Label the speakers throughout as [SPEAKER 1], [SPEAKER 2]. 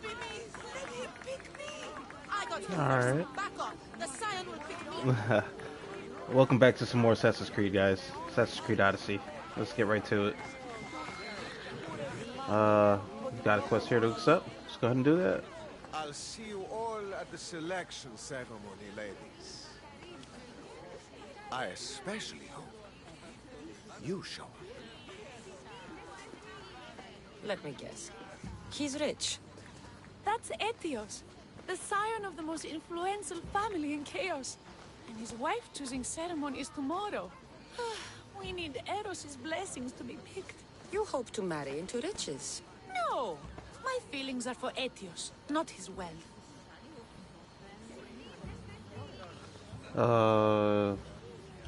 [SPEAKER 1] Let him pick me. I got here
[SPEAKER 2] All
[SPEAKER 1] first.
[SPEAKER 2] right.
[SPEAKER 1] Back off. The Scion will pick me.
[SPEAKER 2] Welcome back to some more Assassin's Creed, guys. Assassin's Creed Odyssey. Let's get right to it. Uh, got a quest here to accept. Let's go ahead and do that.
[SPEAKER 3] I'll see you all at the selection ceremony, ladies. I especially hope you show up.
[SPEAKER 4] Let me guess. He's rich.
[SPEAKER 5] That's Etios, the scion of the most influential family in Chaos. And his wife choosing ceremony is tomorrow. We need Eros's blessings to be picked.
[SPEAKER 4] You hope to marry into riches.
[SPEAKER 5] No! My feelings are for Etios, not his wealth.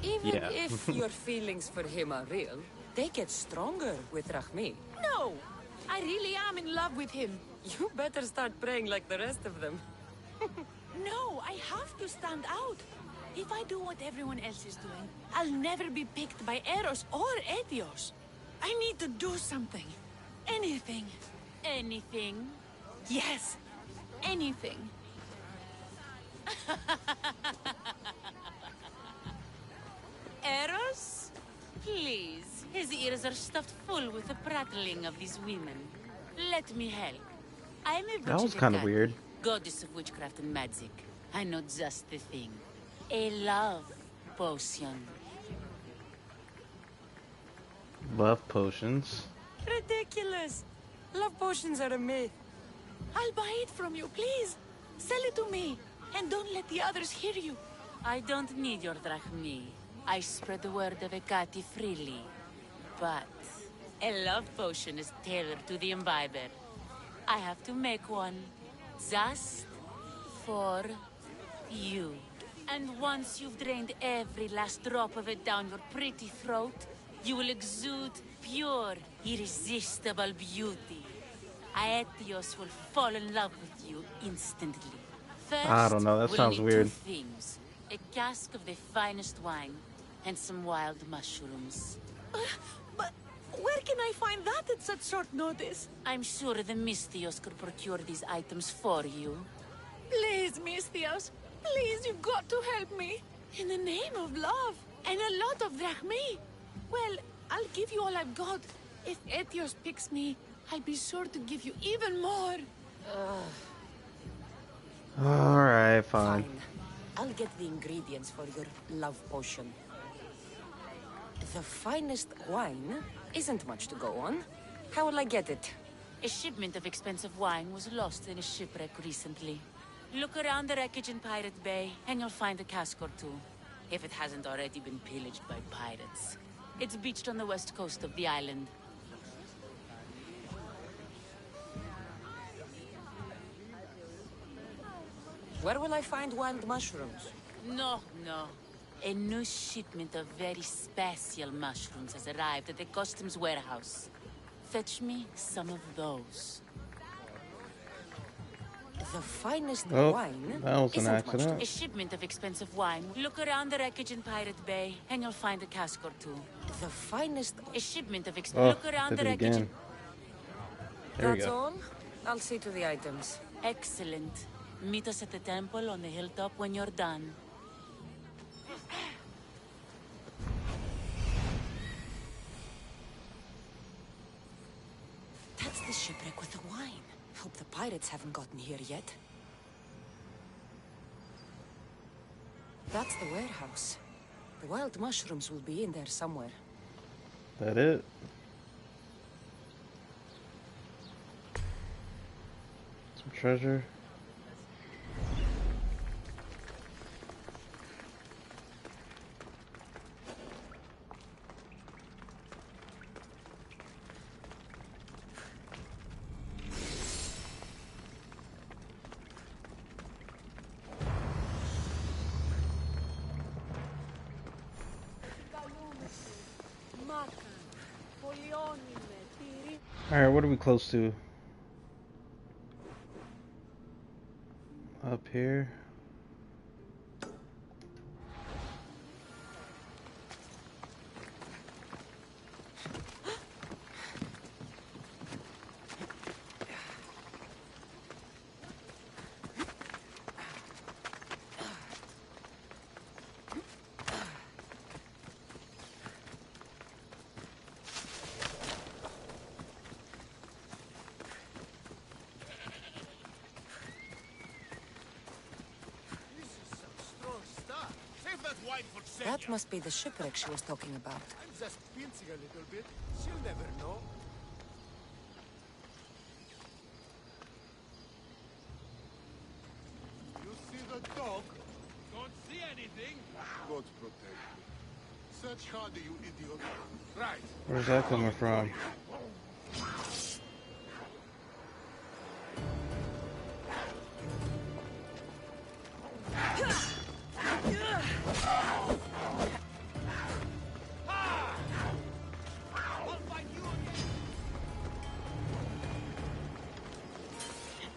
[SPEAKER 4] Even
[SPEAKER 2] Yeah.
[SPEAKER 4] if your feelings for him are real, they get stronger with Rahmi.
[SPEAKER 5] No! I really am in love with him.
[SPEAKER 4] You better start praying like the rest of them.
[SPEAKER 5] No, I have to stand out. If I do what everyone else is doing, I'll never be picked by Eros or Etios. I need to do something. Anything. Anything. Yes. Anything.
[SPEAKER 6] Eros? Please. His ears are stuffed full with the prattling of these women. Let me help. I'm a
[SPEAKER 2] That was kind of weird.
[SPEAKER 6] goddess of witchcraft and magic. I know just the thing. A love potion.
[SPEAKER 2] Love potions.
[SPEAKER 4] Ridiculous! Love potions are a myth.
[SPEAKER 5] I'll buy it from you, please. Sell it to me. And don't let the others hear you.
[SPEAKER 6] I don't need your drachmi. I spread the word of Ekati freely. But a love potion is tailored to the imbiber. I have to make one just for you. And once you've drained every last drop of it down your pretty throat, you will exude pure, irresistible beauty. Aetios will fall in love with you instantly. First,
[SPEAKER 2] I don't know, that
[SPEAKER 6] we'll
[SPEAKER 2] sounds
[SPEAKER 6] need
[SPEAKER 2] weird.
[SPEAKER 6] 2 things. A cask of the finest wine, and some wild mushrooms.
[SPEAKER 5] But where can I find that at such short notice?
[SPEAKER 6] I'm sure the Mystios could procure these items for you.
[SPEAKER 5] Please, Mystios. Please, you've got to help me. In the name of love. And a lot of drachmi. Well, I'll give you all I've got. If Etios picks me, I'll be sure to give you even more.
[SPEAKER 2] Alright, fine.
[SPEAKER 4] Fine. I'll get the ingredients for your love potion. The finest wine isn't much to go on. How will I get it?
[SPEAKER 6] A shipment of expensive wine was lost in a shipwreck recently. Look around the wreckage in Pirate Bay, and you'll find a cask or two. If it hasn't already been pillaged by pirates. It's beached on the west coast of the island.
[SPEAKER 4] Where will I find wild mushrooms?
[SPEAKER 6] No. A new shipment of very special mushrooms has arrived at the customs warehouse. Fetch me some of those.
[SPEAKER 4] The finest
[SPEAKER 2] Oh,
[SPEAKER 4] wine
[SPEAKER 2] that was an
[SPEAKER 4] isn't much
[SPEAKER 2] accident.
[SPEAKER 6] A shipment of expensive wine. Look around the wreckage in Pirate Bay, and you'll find a cask or two.
[SPEAKER 4] The finest...
[SPEAKER 6] A shipment of
[SPEAKER 2] Oh,
[SPEAKER 6] Look around
[SPEAKER 2] did
[SPEAKER 6] the
[SPEAKER 2] it
[SPEAKER 6] wreckage
[SPEAKER 2] again. There we
[SPEAKER 4] That's
[SPEAKER 2] go.
[SPEAKER 4] all? I'll see to the items.
[SPEAKER 6] Excellent. Meet us at the temple on the hilltop when you're done.
[SPEAKER 4] That's the shipwreck with the wine. Hope the pirates haven't gotten here yet. That's the warehouse. The wild mushrooms will be in there somewhere.
[SPEAKER 2] That it? Some treasure. Alright, what are we close to? Up here.
[SPEAKER 4] That must be the shipwreck she was talking about.
[SPEAKER 3] I'm just pinching a little bit. She'll never know. You see the dog?
[SPEAKER 7] Don't see anything.
[SPEAKER 3] God protect me. Search harder, you idiot. Right.
[SPEAKER 2] Where's that coming from?
[SPEAKER 7] I'll find you again.
[SPEAKER 3] You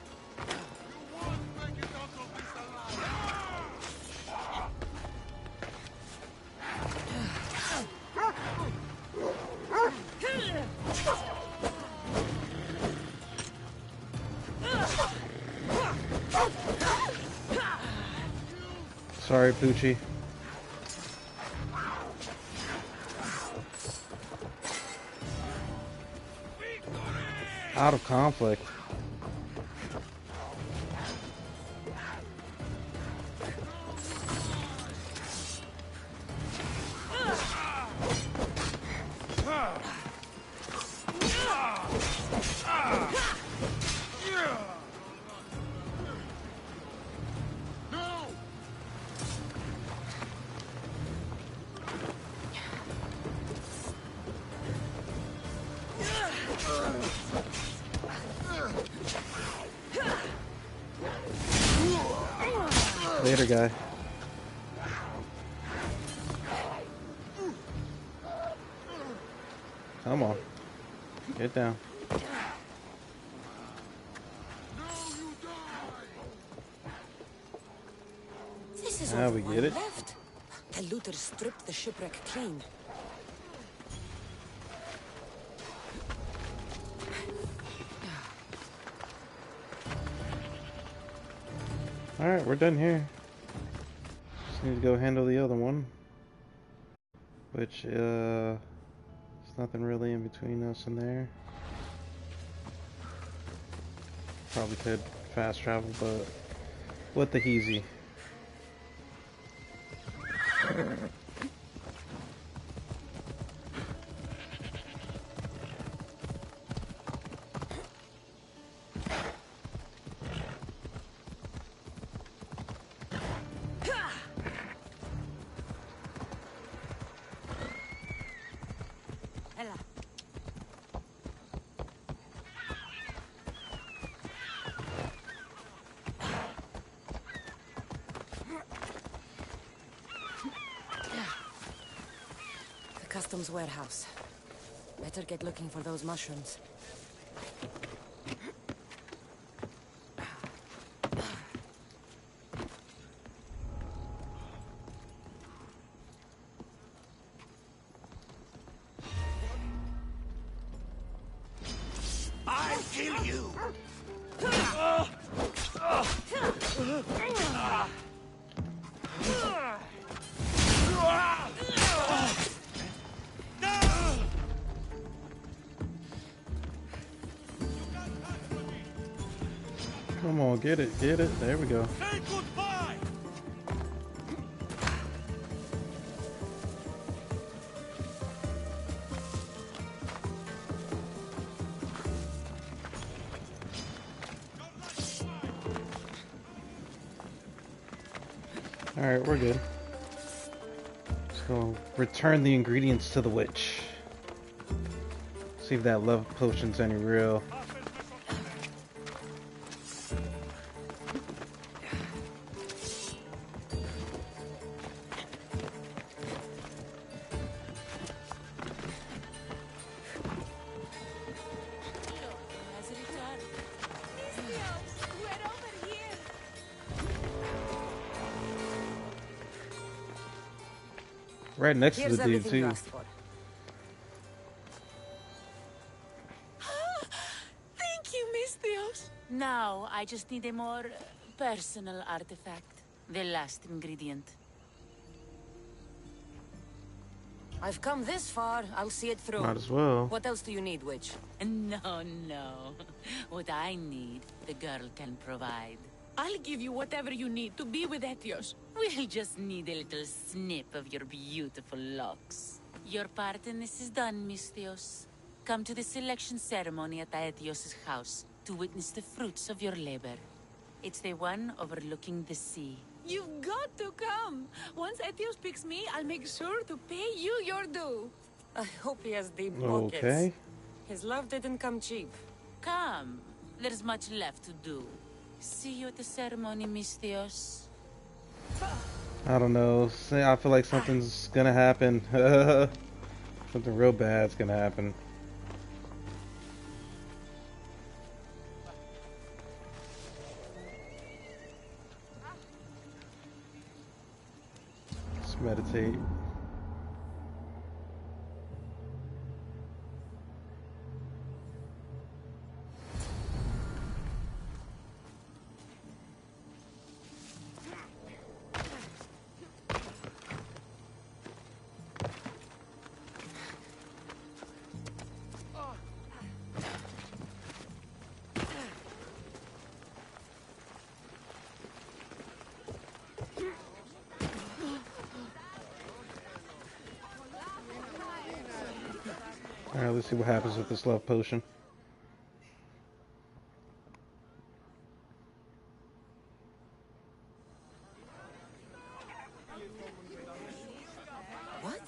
[SPEAKER 3] won't make it out of this alive.
[SPEAKER 2] Sorry, Poochie. Out of conflict. Later, guy. Come on. Get down.
[SPEAKER 4] This is
[SPEAKER 2] Now
[SPEAKER 4] all
[SPEAKER 2] we
[SPEAKER 4] the
[SPEAKER 2] get
[SPEAKER 4] wine
[SPEAKER 2] it.
[SPEAKER 4] left. The looters stripped the shipwreck clean.
[SPEAKER 2] Alright, we're done here. Just need to go handle the other one. Which, there's nothing really in between us and there. Probably could fast travel, but what the heezy.
[SPEAKER 4] Customs warehouse. Better get looking for those mushrooms.
[SPEAKER 7] I'll kill you.
[SPEAKER 2] Come on, get it, get it. There we go.
[SPEAKER 7] Say goodbye.
[SPEAKER 2] Alright, we're good. Let's go return the ingredients to the witch. See if that love potion's any real.
[SPEAKER 6] Has returned.
[SPEAKER 5] We're over here.
[SPEAKER 2] Right next to
[SPEAKER 4] Here's
[SPEAKER 2] the dude,
[SPEAKER 4] everything you
[SPEAKER 2] too.
[SPEAKER 4] asked for.
[SPEAKER 5] Thank you, Misthios.
[SPEAKER 6] Now, I just need a more personal artifact. The last ingredient.
[SPEAKER 4] I've come this far. I'll see it through.
[SPEAKER 2] Might as well.
[SPEAKER 4] What else do you need, witch?
[SPEAKER 6] No, no. What I need, the girl can provide.
[SPEAKER 5] I'll give you whatever you need to be with Etios.
[SPEAKER 6] We'll just need a little snip of your beautiful locks. Your part in this is done, Misthios. Come to the selection ceremony at Aetios' house to witness the fruits of your labor. It's the one overlooking the sea.
[SPEAKER 5] You've got to come. Once Etios picks me, I'll make sure to pay you your due.
[SPEAKER 4] I hope he has deep pockets.
[SPEAKER 2] Okay.
[SPEAKER 4] His love didn't come cheap.
[SPEAKER 6] Come. There's much left to do. See you at the ceremony, Misthios.
[SPEAKER 2] I don't know. I feel like something's gonna happen. Something real bad's gonna happen. Let's meditate. Alright, let's see what happens with this love potion.
[SPEAKER 4] What?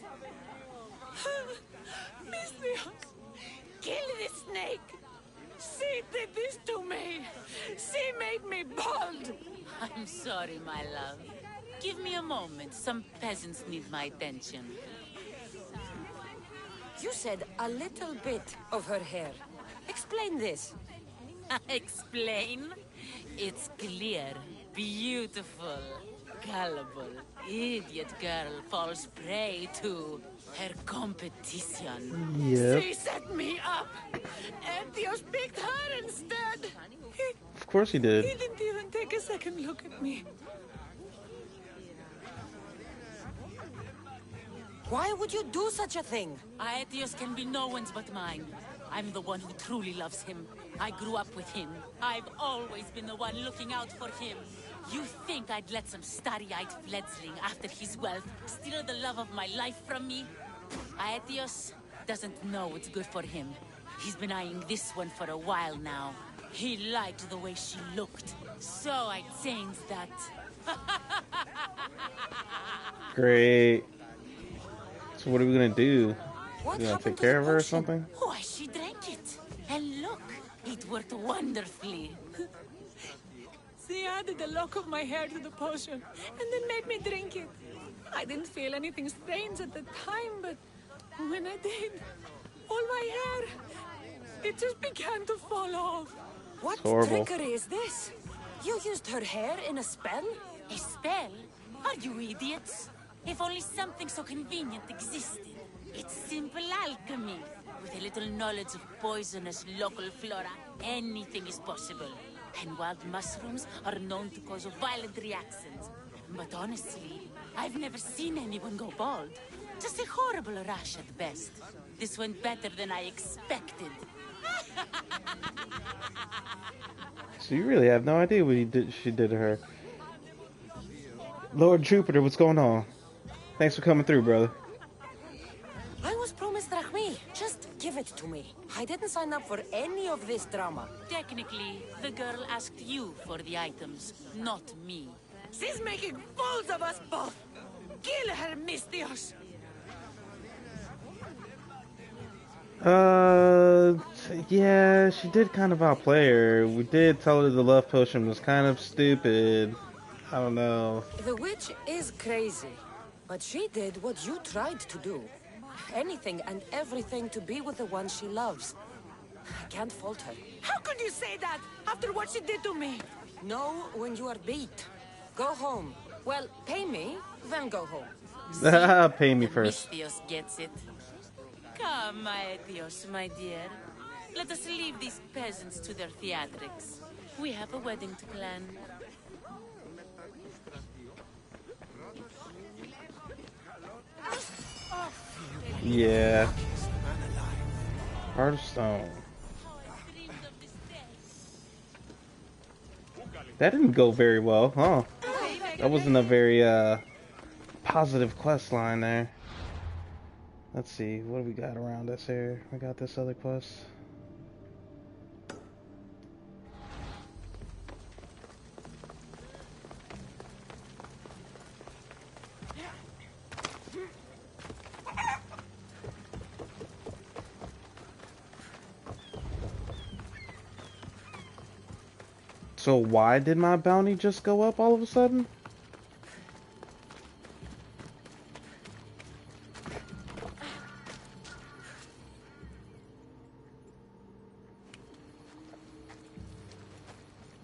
[SPEAKER 5] Misthios! Kill this snake! She did this to me! She made me bald!
[SPEAKER 6] I'm sorry, my love. Give me a moment. Some peasants need my attention.
[SPEAKER 4] You said a little bit of her hair. Explain this.
[SPEAKER 6] Explain? It's clear, beautiful, gullible, idiot girl falls prey to her competition.
[SPEAKER 2] Yep.
[SPEAKER 5] She set me up! Etios picked her instead!
[SPEAKER 2] Of course he
[SPEAKER 5] He
[SPEAKER 2] did.
[SPEAKER 5] didn't even take a second look at me.
[SPEAKER 4] Why would you do such a thing?
[SPEAKER 6] Aetios can be no one's but mine. I'm the one who truly loves him. I grew up with him. I've always been the one looking out for him. You think I'd let some starry-eyed fledgling after his wealth steal the love of my life from me? Aetios doesn't know what's good for him. He's been eyeing this one for a while now. He liked the way she looked, so I changed that.
[SPEAKER 2] Great. So what are we gonna do?
[SPEAKER 4] What
[SPEAKER 2] You gonna
[SPEAKER 4] happened
[SPEAKER 2] take
[SPEAKER 4] to
[SPEAKER 2] care
[SPEAKER 4] the
[SPEAKER 2] of her or
[SPEAKER 4] potion?
[SPEAKER 2] something?
[SPEAKER 6] Why, she drank it. And look, it worked wonderfully.
[SPEAKER 5] She added a lock of my hair to the potion, and then made me drink it. I didn't feel anything strange at the time, but when I did, all my hair, it just began to fall off.
[SPEAKER 4] What
[SPEAKER 2] horrible.
[SPEAKER 4] trickery is this? You used her hair in a spell?
[SPEAKER 6] A spell? Are you idiots? If only something so convenient existed. It's simple alchemy. With a little knowledge of poisonous local flora, anything is possible. And wild mushrooms are known to cause violent reactions. But honestly, I've never seen anyone go bald. Just a horrible rash at best. This went better than I expected.
[SPEAKER 2] So you really have no idea what she did to her. Lord Jupiter, what's going on? Thanks for coming through, brother.
[SPEAKER 4] I was promised Drachmi. Just give it to me. I didn't sign up for any of this drama.
[SPEAKER 6] Technically, the girl asked you for the items, not me.
[SPEAKER 5] She's making fools of us both! Kill her, Misthios!
[SPEAKER 2] Yeah, she did kind of outplay her. We did tell her the love potion was kind of stupid. I don't know.
[SPEAKER 4] The witch is crazy, but she did what you tried to do. Anything and everything to be with the one she loves. I can't fault her.
[SPEAKER 5] How could you say that after what she did to me?
[SPEAKER 4] Know when you are beat. Go home. Well, pay me, then go home.
[SPEAKER 2] Pay me first.
[SPEAKER 6] Misthios gets it. Come, Aetios, my dear. Let us leave these peasants to their theatrics. We have a wedding to plan.
[SPEAKER 2] Yeah. Heart of stone.
[SPEAKER 6] I dreamed of this day.
[SPEAKER 2] That didn't go very well, huh? That wasn't a very positive quest line there. Let's see, what do we got around us here? We got this other quest. So why did my bounty just go up all of a sudden?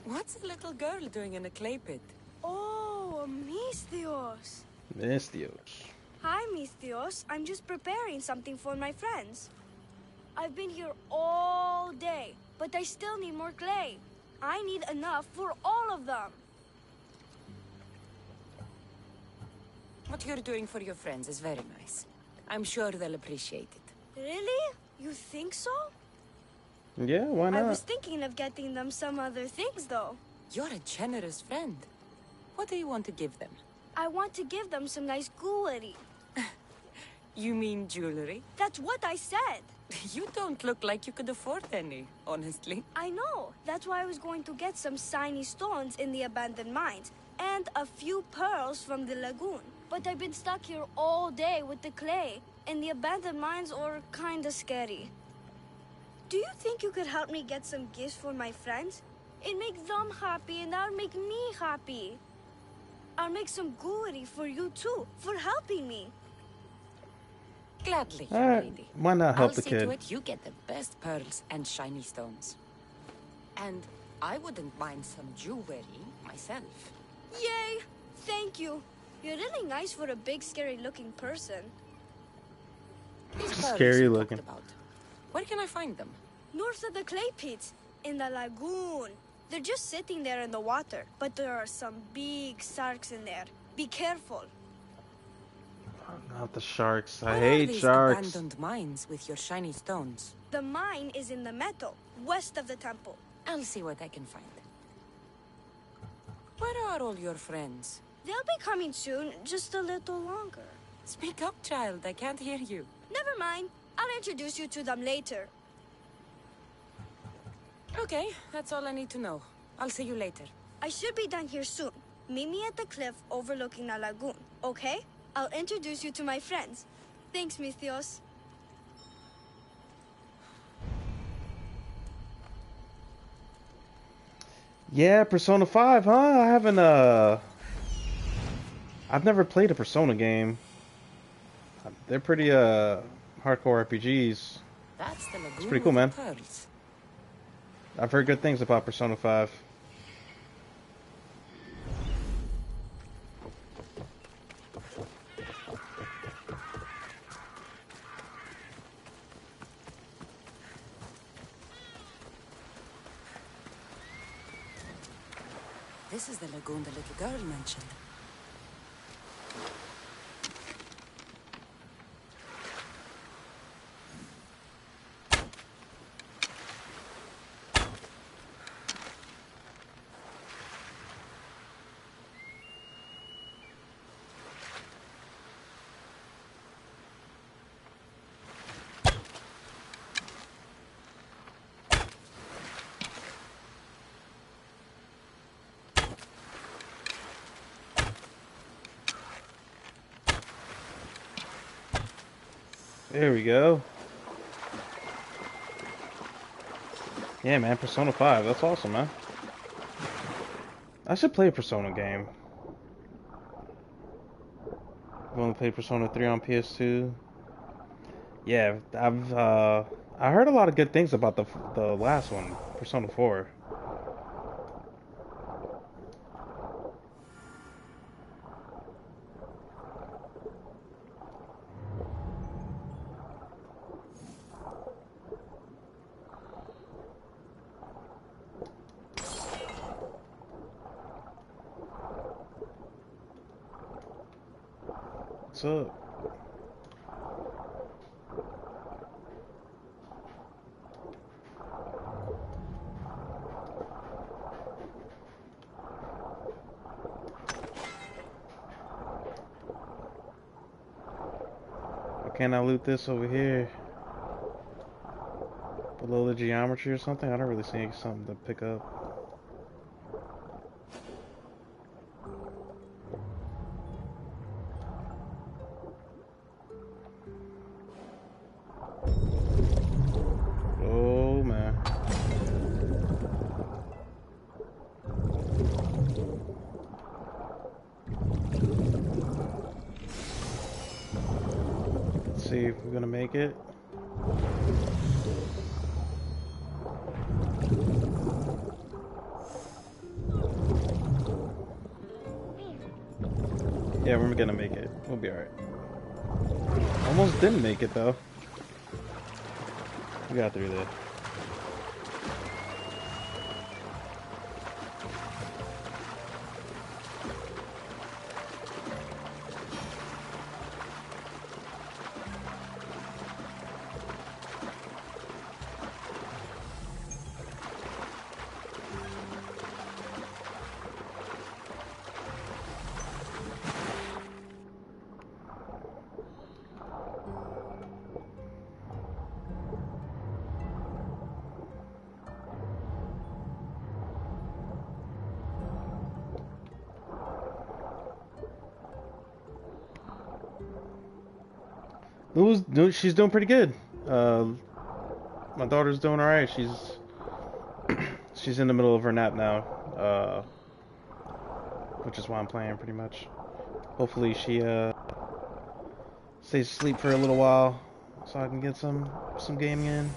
[SPEAKER 4] What's a little girl doing in a clay pit?
[SPEAKER 8] Oh, Misthios.
[SPEAKER 2] Misthios.
[SPEAKER 8] Hi, Misthios. I'm just preparing something for my friends. I've been here all day, but I still need more clay. I need enough for all of them.
[SPEAKER 4] What you're doing for your friends is very nice. I'm sure they'll appreciate it.
[SPEAKER 8] Really? You think so?
[SPEAKER 2] Yeah, why
[SPEAKER 8] I
[SPEAKER 2] not?
[SPEAKER 8] was thinking of getting them some other things, though.
[SPEAKER 4] You're a generous friend. What do you want to give them?
[SPEAKER 8] I want to give them some nice jewelry.
[SPEAKER 4] You mean jewelry?
[SPEAKER 8] That's what I said.
[SPEAKER 4] You don't look like you could afford any, honestly.
[SPEAKER 8] I know. That's why I was going to get some shiny stones in the abandoned mines and a few pearls from the lagoon. But I've been stuck here all day with the clay, and the abandoned mines are kinda scary. Do you think you could help me get some gifts for my friends? It makes them happy, and that'll make me happy. I'll make some jewelry for you too, for helping me.
[SPEAKER 4] Gladly, young
[SPEAKER 2] Alright,
[SPEAKER 4] lady.
[SPEAKER 2] why not help
[SPEAKER 4] I'll
[SPEAKER 2] the
[SPEAKER 4] see
[SPEAKER 2] kid?
[SPEAKER 4] to it you get the best pearls and shiny stones. And I wouldn't mind some jewelry myself.
[SPEAKER 8] Yay! Thank you. You're really nice for a big, scary-looking person.
[SPEAKER 4] These
[SPEAKER 2] Just
[SPEAKER 4] pearls
[SPEAKER 2] scary
[SPEAKER 4] you talked
[SPEAKER 2] looking.
[SPEAKER 4] about. Where can I find them?
[SPEAKER 8] North of the clay pits, in the lagoon. They're just sitting there in the water, but there are some big sharks in there. Be careful.
[SPEAKER 2] Not the sharks. I
[SPEAKER 4] Where are
[SPEAKER 2] hate
[SPEAKER 4] these
[SPEAKER 2] sharks.
[SPEAKER 4] abandoned mines with your shiny stones?
[SPEAKER 8] The mine is in the meadow, west of the temple.
[SPEAKER 4] I'll see what I can find. Where are all your friends?
[SPEAKER 8] They'll be coming soon, just a little longer.
[SPEAKER 4] Speak up, child. I can't hear you.
[SPEAKER 8] Never mind. I'll introduce you to them later.
[SPEAKER 4] Okay, that's all I need to know. I'll see you later.
[SPEAKER 8] I should be done here soon. Meet me at the cliff overlooking the lagoon, okay? I'll introduce you to my friends. Thanks, Misthios.
[SPEAKER 2] Yeah, Persona 5, huh? I haven't, I've never played a Persona game. They're pretty, hardcore RPGs.
[SPEAKER 4] That's the lagoon
[SPEAKER 2] pretty cool,
[SPEAKER 4] with the
[SPEAKER 2] man.
[SPEAKER 4] pearls.
[SPEAKER 2] I've heard good things about Persona 5.
[SPEAKER 4] This is the lagoon the little girl mentioned.
[SPEAKER 2] There we go. Yeah, man, Persona 5. That's awesome, man. I should play a Persona game. I've only played Persona 3 on PS2. Yeah, I heard a lot of good things about the last one, Persona 4. What's up? can't I loot this over here? Below the geometry or something? I don't really see something to pick up. Oh man. Let's see if we're gonna make it. Yeah, we're gonna make it. We'll be alright. Almost didn't make it though. We got through there. She's doing pretty good. My daughter's doing all right. She's in the middle of her nap now, which is why I'm playing pretty much. Hopefully she stays asleep for a little while so I can get some gaming in.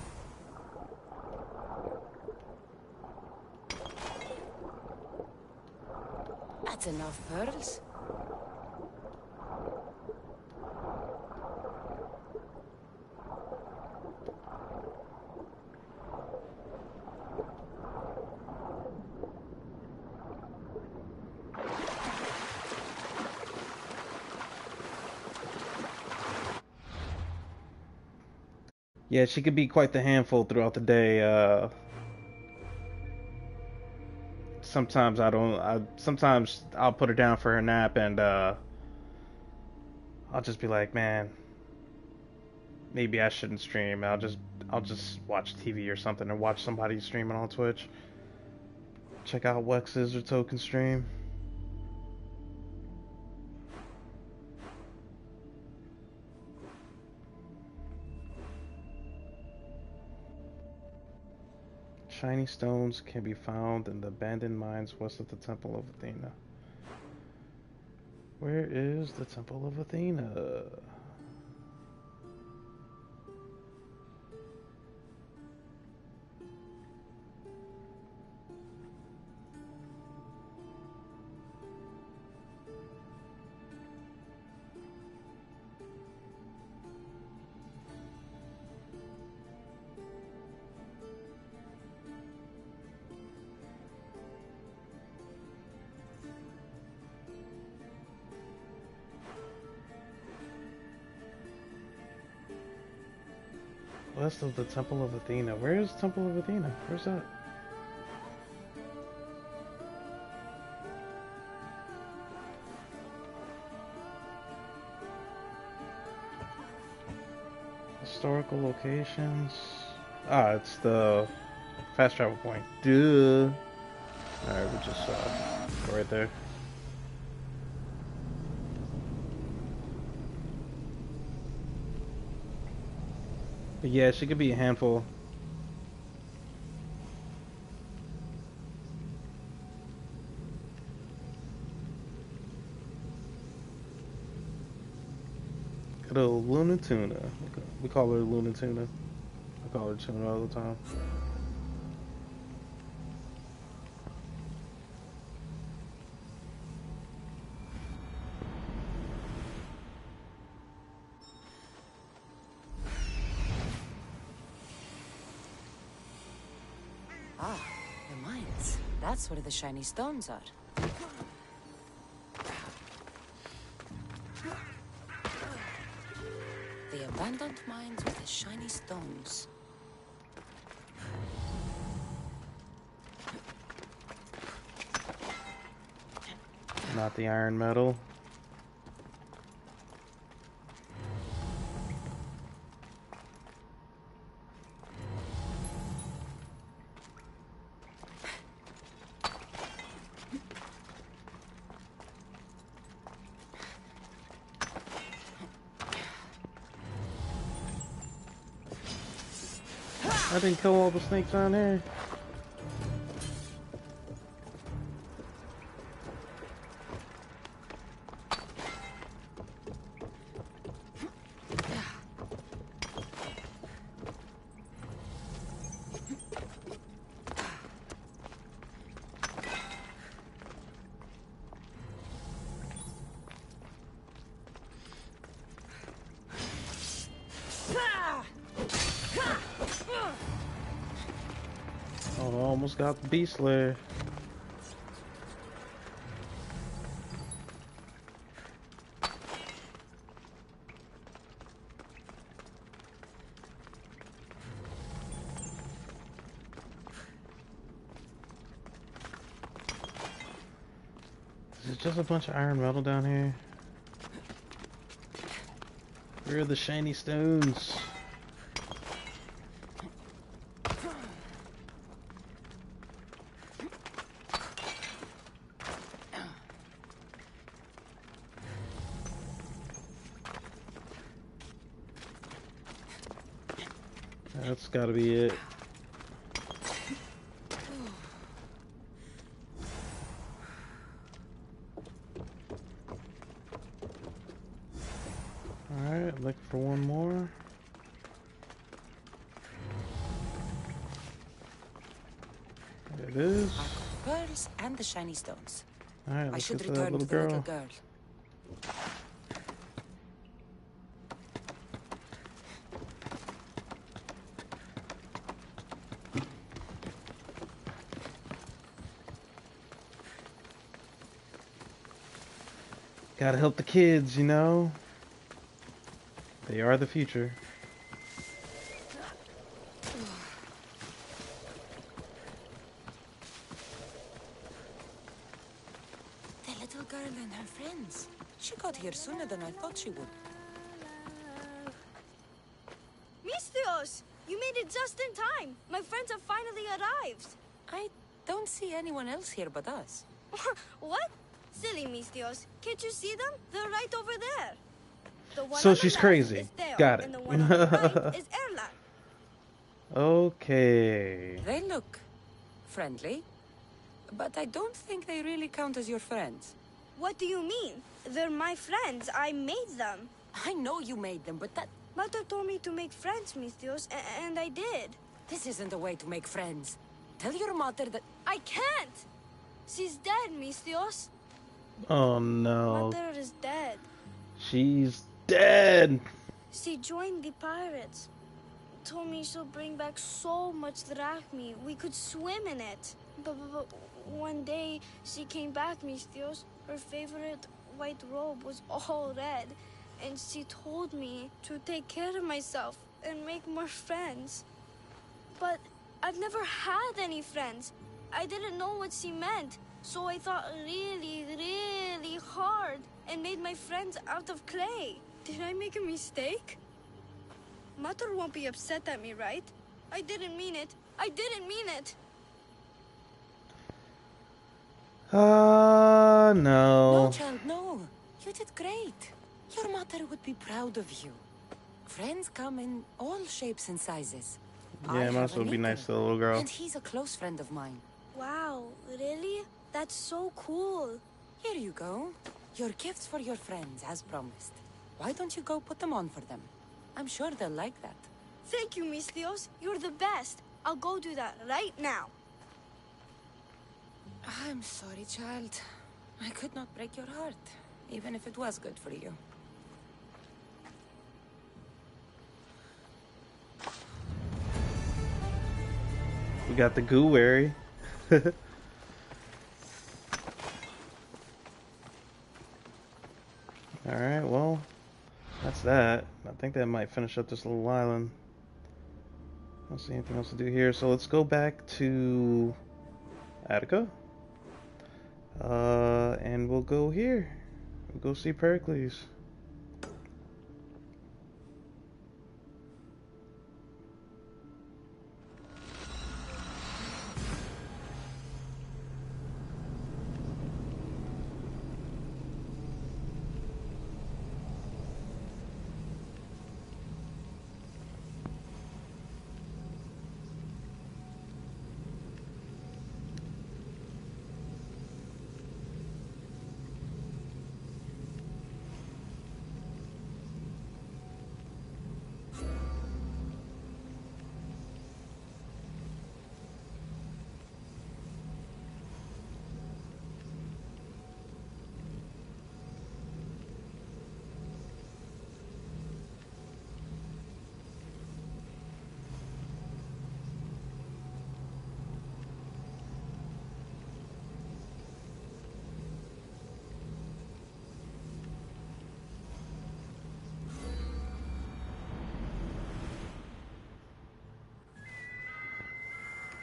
[SPEAKER 4] That's enough pearls.
[SPEAKER 2] Yeah, she could be quite the handful throughout the day. Sometimes sometimes I'll put her down for her nap and I'll just be like, man, maybe I shouldn't stream. I'll just watch TV or something or watch somebody streaming on Twitch. Check out Wex's or Token stream. Shiny stones can be found in the abandoned mines west of the Temple of Athena. Where is the Temple of Athena? West of the Temple of Athena. Where is Temple of Athena? Where's that? Historical locations. Ah, it's the fast travel point. Duh. Alright, we just go right there. But yeah, she could be a handful. Good old Luna Tuna. We call her Luna Tuna. I call her Tuna all the time.
[SPEAKER 4] Ah, the mines. That's where the shiny stones are. The abandoned mines with the shiny stones.
[SPEAKER 2] Not the iron metal. I didn't kill all the snakes on there. Oh, I almost got the beast slayer. Is it just a bunch of iron metal down here? Where are the shiny stones? That's gotta be it. Alright, looking for one more. There it is.
[SPEAKER 4] Pearls and the shiny stones.
[SPEAKER 2] Alright,
[SPEAKER 4] I
[SPEAKER 2] let's
[SPEAKER 4] should
[SPEAKER 2] get to that
[SPEAKER 4] return
[SPEAKER 2] little
[SPEAKER 4] to the little
[SPEAKER 2] girl.
[SPEAKER 4] girl.
[SPEAKER 2] Gotta help the kids, you know? They are the future.
[SPEAKER 4] The little girl and her friends. She got here sooner than I thought she would.
[SPEAKER 8] Mistios! You made it just in time. My friends have finally arrived.
[SPEAKER 4] I don't see anyone else here but us.
[SPEAKER 8] What? Silly Mistios. Can't you see them? They're right over there. The one
[SPEAKER 2] So
[SPEAKER 8] on the
[SPEAKER 2] she's
[SPEAKER 8] left
[SPEAKER 2] crazy.
[SPEAKER 8] is Theo,
[SPEAKER 2] Got it.
[SPEAKER 8] and the one on the right is Erla.
[SPEAKER 2] Okay.
[SPEAKER 4] They look friendly, but I don't think they really count as your friends.
[SPEAKER 8] What do you mean? They're my friends. I made them.
[SPEAKER 4] I know you made them, but
[SPEAKER 8] Mother told me to make friends, Mistios, and I did.
[SPEAKER 4] this isn't the way to make friends. Tell your mother that...
[SPEAKER 8] I can't! She's dead, Mistios.
[SPEAKER 2] Oh no.
[SPEAKER 8] Mother is dead.
[SPEAKER 2] She's dead.
[SPEAKER 8] She joined the pirates. Told me she'll bring back so much drachmi. We could swim in it. But one day she came back, Mistios. Her favorite white robe was all red. And she told me to take care of myself and make more friends. But I've never had any friends. I didn't know what she meant. So I thought really, really hard and made my friends out of clay. Did I make a mistake? Mother won't be upset at me, right? I didn't mean it. I didn't mean it.
[SPEAKER 2] No.
[SPEAKER 4] No, child, no. You did great. Your mother would be proud of you. Friends come in all shapes and sizes. I
[SPEAKER 2] Yeah, it might
[SPEAKER 4] have
[SPEAKER 2] as
[SPEAKER 4] a
[SPEAKER 2] well be
[SPEAKER 4] Nico,
[SPEAKER 2] nice to the little girl.
[SPEAKER 4] and he's a close friend of mine.
[SPEAKER 8] Wow, really? That's so cool.
[SPEAKER 4] Here you go. Your gifts for your friends, as promised. Why don't you go put them on for them? I'm sure they'll like that.
[SPEAKER 8] Thank you, Mistios. You're the best. I'll go do that right now.
[SPEAKER 4] I'm sorry, child. I could not break your heart, even if it was good for you.
[SPEAKER 2] We got the gooberry. Alright, well, that's that. I think that might finish up this little island. I don't see anything else to do here, so let's go back to Attica. And we'll go here. We'll go see Pericles.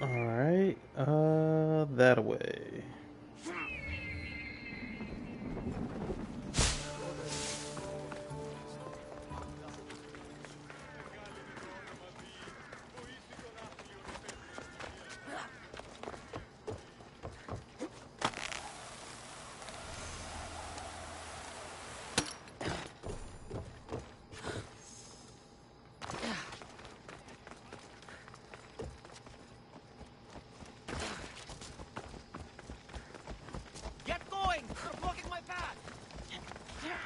[SPEAKER 2] Alright, that way.
[SPEAKER 7] Get going! You're blocking my path!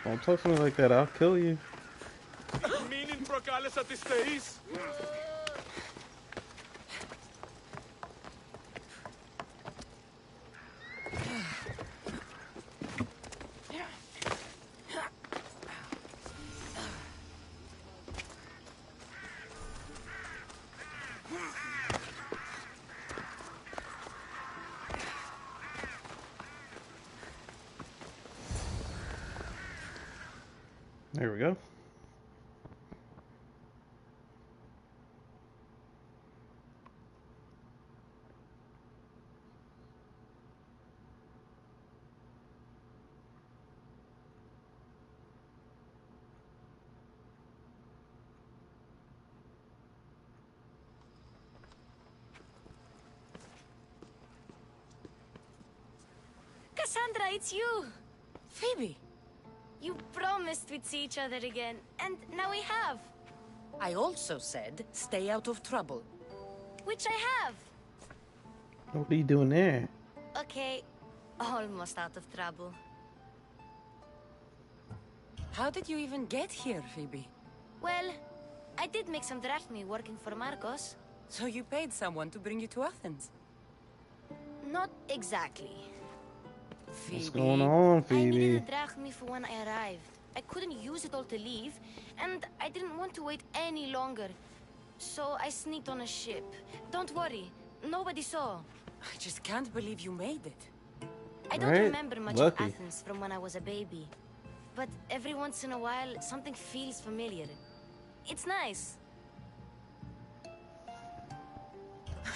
[SPEAKER 2] Don't talk to me like that, I'll kill you.
[SPEAKER 7] Meaning προκάλεσα τις θεείς.
[SPEAKER 2] There we go.
[SPEAKER 8] Cassandra, it's you!
[SPEAKER 4] Phoebe,
[SPEAKER 8] You promised we'd see each other again, and now we have.
[SPEAKER 4] I also said stay out of trouble.
[SPEAKER 8] Which I have.
[SPEAKER 2] What are you doing there?
[SPEAKER 8] Okay, almost out of trouble.
[SPEAKER 4] How did you even get here, Phoebe?
[SPEAKER 8] Well, I did make some drachmi working for Marcos.
[SPEAKER 4] So you paid someone to bring you to Athens?
[SPEAKER 8] Not exactly.
[SPEAKER 4] Phoebe.
[SPEAKER 2] What's going on,
[SPEAKER 8] I needed
[SPEAKER 2] Phoebe?
[SPEAKER 8] a drachmi for when I arrived. I couldn't use it all to leave, and I didn't want to wait any longer. So I sneaked on a ship. Don't worry, nobody saw.
[SPEAKER 4] I just can't believe you made it.
[SPEAKER 8] I don't
[SPEAKER 2] Right,
[SPEAKER 8] remember much
[SPEAKER 2] lucky.
[SPEAKER 8] of Athens from when I was a baby. But every once in a while, something feels familiar. It's nice.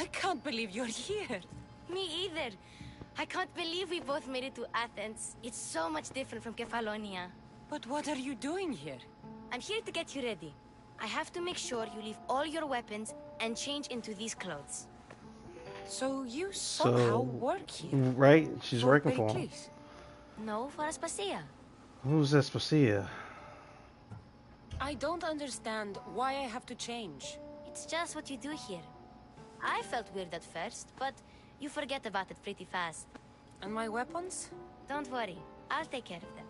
[SPEAKER 4] I can't believe you're here.
[SPEAKER 8] Me either. I can't believe we both made it to Athens. It's so much different from Kefalonia.
[SPEAKER 4] But what are you doing here?
[SPEAKER 8] I'm here to get you ready. I have to make sure you leave all your weapons and change into these clothes.
[SPEAKER 4] So you somehow
[SPEAKER 2] So,
[SPEAKER 4] work here?
[SPEAKER 2] right? She's
[SPEAKER 4] For
[SPEAKER 2] working for him.
[SPEAKER 4] Pericles?
[SPEAKER 8] No, for Aspasia.
[SPEAKER 2] Who's Aspasia?
[SPEAKER 4] I don't understand why I have to change.
[SPEAKER 8] It's just what you do here. I felt weird at first, but you forget about it pretty fast.
[SPEAKER 4] And my weapons?
[SPEAKER 8] Don't worry, I'll take care of them.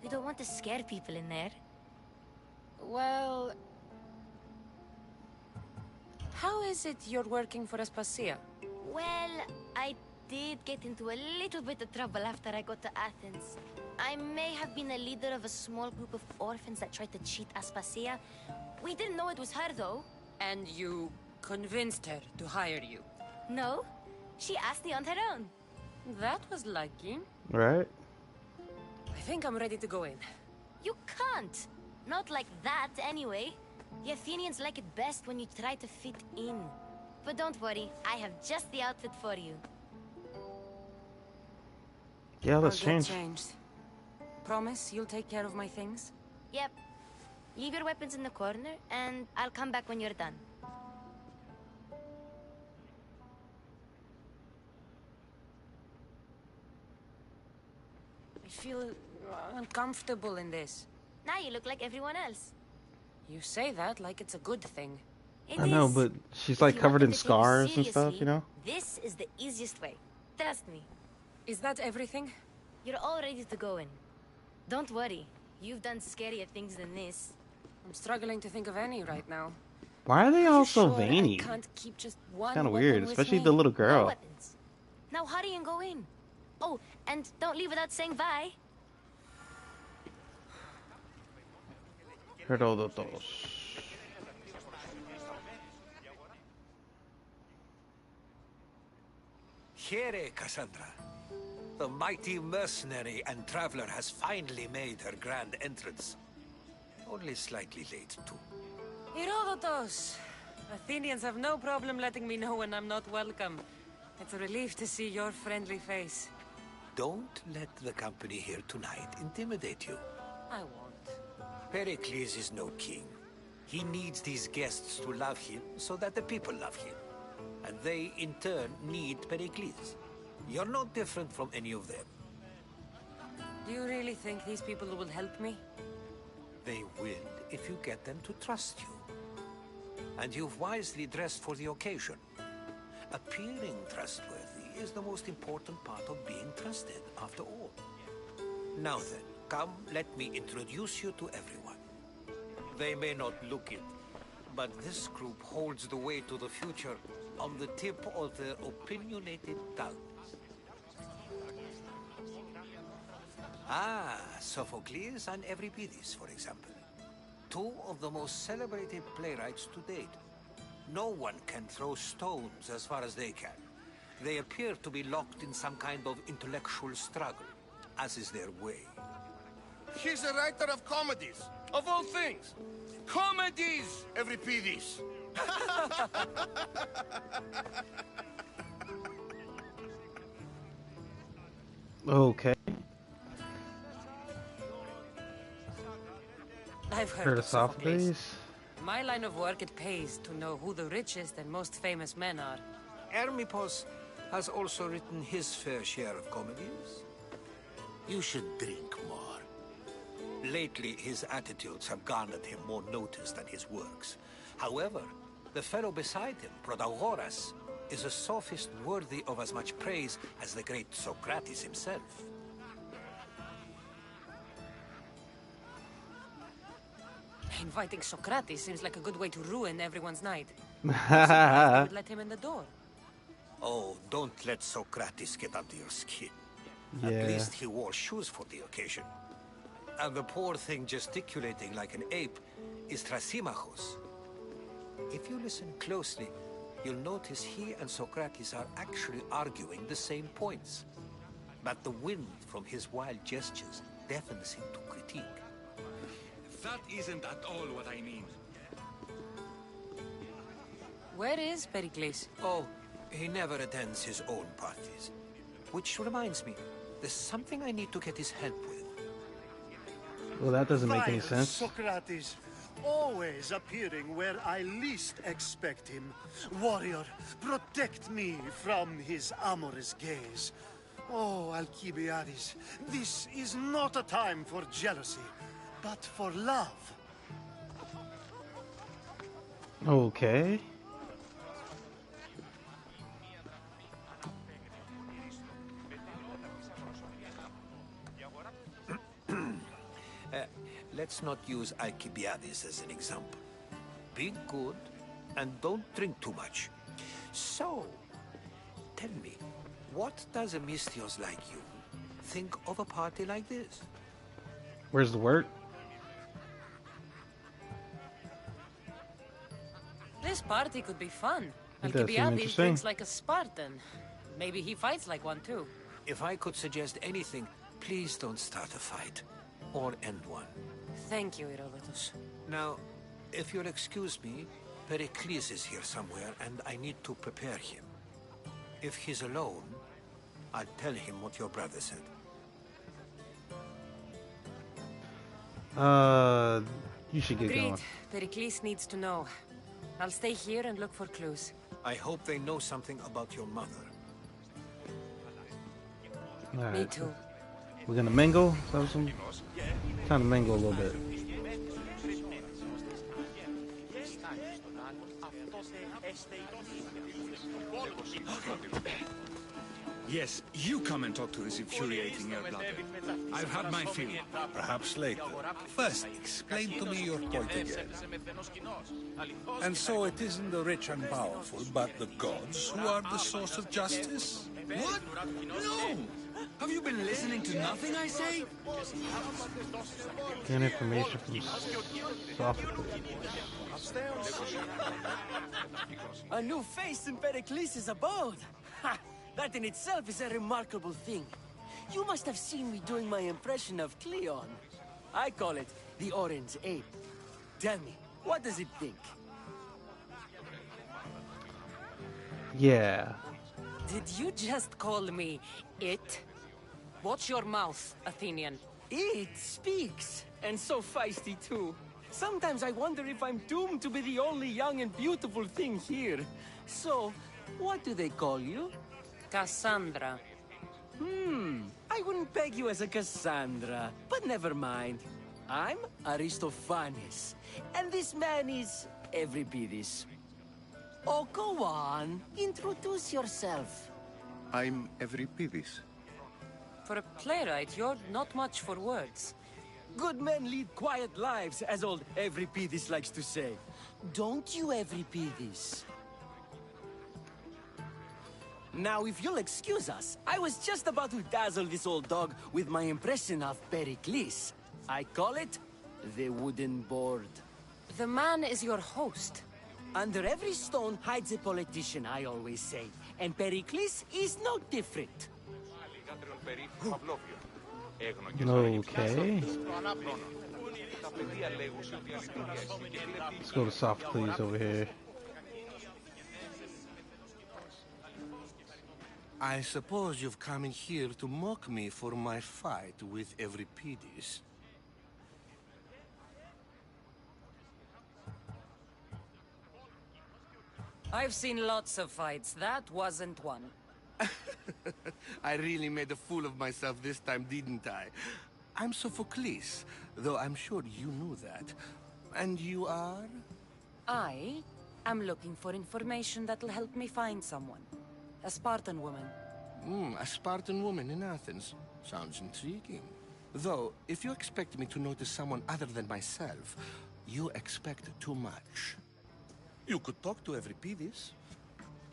[SPEAKER 8] You don't want to scare people in there.
[SPEAKER 4] Well... How is it you're working for Aspasia?
[SPEAKER 8] Well, I did get into a little bit of trouble after I got to Athens. I may have been a leader of a small group of orphans that tried to cheat Aspasia. We didn't know it was her, though.
[SPEAKER 4] And you convinced her to hire you?
[SPEAKER 8] No, she asked me on her own.
[SPEAKER 4] That was lucky.
[SPEAKER 2] Right?
[SPEAKER 4] I think I'm ready to go in.
[SPEAKER 8] You can't. Not like that, anyway. The Athenians like it best when you try to fit in. But don't worry, I have just the outfit for you.
[SPEAKER 2] Yeah, let's
[SPEAKER 4] I'll get
[SPEAKER 2] change.
[SPEAKER 4] changed. Promise you'll take care of my things?
[SPEAKER 8] Yep. Leave your weapons in the corner, and I'll come back when you're done.
[SPEAKER 4] I feel uncomfortable in this.
[SPEAKER 8] Now you look like everyone else.
[SPEAKER 4] You say that like it's a good thing.
[SPEAKER 8] It
[SPEAKER 2] I know,
[SPEAKER 8] is.
[SPEAKER 2] but she's
[SPEAKER 8] If
[SPEAKER 2] like
[SPEAKER 8] you
[SPEAKER 2] covered
[SPEAKER 8] want
[SPEAKER 2] in
[SPEAKER 8] them to take you
[SPEAKER 2] scars and stuff,
[SPEAKER 8] seriously,
[SPEAKER 2] you know?
[SPEAKER 8] This is the easiest way. Trust me.
[SPEAKER 4] Is that everything?
[SPEAKER 8] You're all ready to go in. Don't worry. You've done scarier things than this.
[SPEAKER 4] I'm struggling to think of any right now.
[SPEAKER 2] Why are they all
[SPEAKER 4] You
[SPEAKER 2] so
[SPEAKER 4] sure
[SPEAKER 2] veiny?
[SPEAKER 4] I can't keep just one
[SPEAKER 2] Kind of
[SPEAKER 4] weapon
[SPEAKER 2] weird,
[SPEAKER 4] with
[SPEAKER 2] especially
[SPEAKER 4] me?
[SPEAKER 2] the little
[SPEAKER 8] No
[SPEAKER 2] girl.
[SPEAKER 8] weapons. Now hurry and go in. Oh, and don't leave without saying bye.
[SPEAKER 2] Herodotos.
[SPEAKER 9] Here, Cassandra. The mighty mercenary and traveler has finally made her grand entrance. Only slightly late, too.
[SPEAKER 4] Herodotos! Athenians have no problem letting me know when I'm not welcome. It's a relief to see your friendly face.
[SPEAKER 9] Don't let the company here tonight intimidate you.
[SPEAKER 4] I won't.
[SPEAKER 9] Pericles is no king. He needs these guests to love him so that the people love him. And they, in turn, need Pericles. You're no different from any of them.
[SPEAKER 4] Do you really think these people will help me?
[SPEAKER 9] They will if you get them to trust you. And you've wisely dressed for the occasion. Appearing trustworthy is the most important part of being trusted, after all. Now then, come, let me introduce you to everyone. They may not look it, but this group holds the way to the future on the tip of their opinionated tongues. Ah, Sophocles and Euripides, for example. Two of the most celebrated playwrights to date. No one can throw stones as far as they can. They appear to be locked in some kind of intellectual struggle, as is their way.
[SPEAKER 3] He's a writer of comedies, of all things. Comedies, Euripides.
[SPEAKER 2] Okay.
[SPEAKER 4] I've
[SPEAKER 2] Heard of Sophocles?
[SPEAKER 4] In my line of work, it pays to know who the richest and most famous men are.
[SPEAKER 9] Hermippos has also written his fair share of comedies. You should drink more. Lately, his attitudes have garnered him more notice than his works. However, the fellow beside him, Protagoras, is a sophist worthy of as much praise as the great Socrates himself.
[SPEAKER 4] Inviting Socrates seems like a good way to ruin everyone's night. I would let him in the door.
[SPEAKER 9] Oh, don't let Socrates get under your skin.
[SPEAKER 2] Yeah.
[SPEAKER 9] At least he wore shoes for the occasion. And the poor thing gesticulating like an ape is Thrasymachos. If you listen closely, you'll notice he and Socrates are actually arguing the same points. But the wind from his wild gestures deafens him to critique.
[SPEAKER 10] That isn't at all what I mean.
[SPEAKER 4] Where is Pericles?
[SPEAKER 9] Oh, he never attends his own parties. Which reminds me, there's something I need to get his help with.
[SPEAKER 2] Well, that doesn't make any
[SPEAKER 11] Vile
[SPEAKER 2] sense.
[SPEAKER 11] Socrates, always appearing where I least expect him. Warrior, protect me from his amorous gaze. Oh, Alcibiades, this is not a time for jealousy, but for love.
[SPEAKER 2] Okay.
[SPEAKER 9] Let's not use Alcibiades as an example. Be good and don't drink too much. So, tell me, what does a Misthios like you think of a party like this?
[SPEAKER 2] Where's the work?
[SPEAKER 4] This party could be fun.
[SPEAKER 2] It does seem
[SPEAKER 4] Alcibiades
[SPEAKER 2] interesting.
[SPEAKER 4] drinks like a Spartan. Maybe he fights like one too.
[SPEAKER 9] If I could suggest anything, please don't start a fight. Or end one.
[SPEAKER 4] Thank you, Herodotus.
[SPEAKER 9] Now, if you'll excuse me, Pericles is here somewhere and I need to prepare him. If he's alone, I'll tell him what your brother said.
[SPEAKER 2] You should get
[SPEAKER 4] Agreed.
[SPEAKER 2] going.
[SPEAKER 4] Pericles needs to know. I'll stay here and look for clues.
[SPEAKER 9] I hope they know something about your mother.
[SPEAKER 4] Me
[SPEAKER 2] Alright.
[SPEAKER 4] too.
[SPEAKER 2] We're gonna mingle? Time to mingle a little bit.
[SPEAKER 10] Yes, you come and talk to this infuriating blooded. I've had my fill.
[SPEAKER 12] Perhaps later. First, explain to me your point again. And so it isn't the rich and powerful, but the gods who are the source of justice?
[SPEAKER 10] What? No! Have you been listening to nothing I say?
[SPEAKER 2] Gain information from Sophocles.
[SPEAKER 7] A new face in Pericles' abode. Ha! That in itself is a remarkable thing. You must have seen me doing my impression of Cleon. I call it the Orange Ape. Tell me, what does it think?
[SPEAKER 2] Yeah.
[SPEAKER 4] Did you just call me it? Watch your mouth, Athenian.
[SPEAKER 7] It speaks, and so feisty too. Sometimes I wonder if I'm doomed to be the only young and beautiful thing here. So, what do they call you?
[SPEAKER 4] Cassandra.
[SPEAKER 7] I wouldn't peg you as a Cassandra, but never mind. I'm Aristophanes, and this man is Euripides. Oh, go on. Introduce yourself.
[SPEAKER 3] I'm Euripides.
[SPEAKER 4] For a playwright, you're not much for words.
[SPEAKER 7] Good men lead quiet lives, as old Euripides likes to say. Don't you, Euripides? Now, if you'll excuse us, I was just about to dazzle this old dog with my impression of Pericles. I call it the wooden board.
[SPEAKER 4] The man is your host.
[SPEAKER 7] Under every stone hides a politician, I always say. And Pericles is no different.
[SPEAKER 2] Okay. Let's go to Sophocles over here.
[SPEAKER 9] I suppose you've come in here to mock me for my fight with Euripides.
[SPEAKER 4] I've seen lots of fights. That wasn't one.
[SPEAKER 9] I really made a fool of myself this time, didn't I? I'm Sophocles, though I'm sure you knew that. And you are?
[SPEAKER 4] I am looking for information that'll help me find someone. A Spartan woman.
[SPEAKER 9] A Spartan woman in Athens. Sounds intriguing. Though, if you expect me to notice someone other than myself, you expect too much. You could talk to Euripides.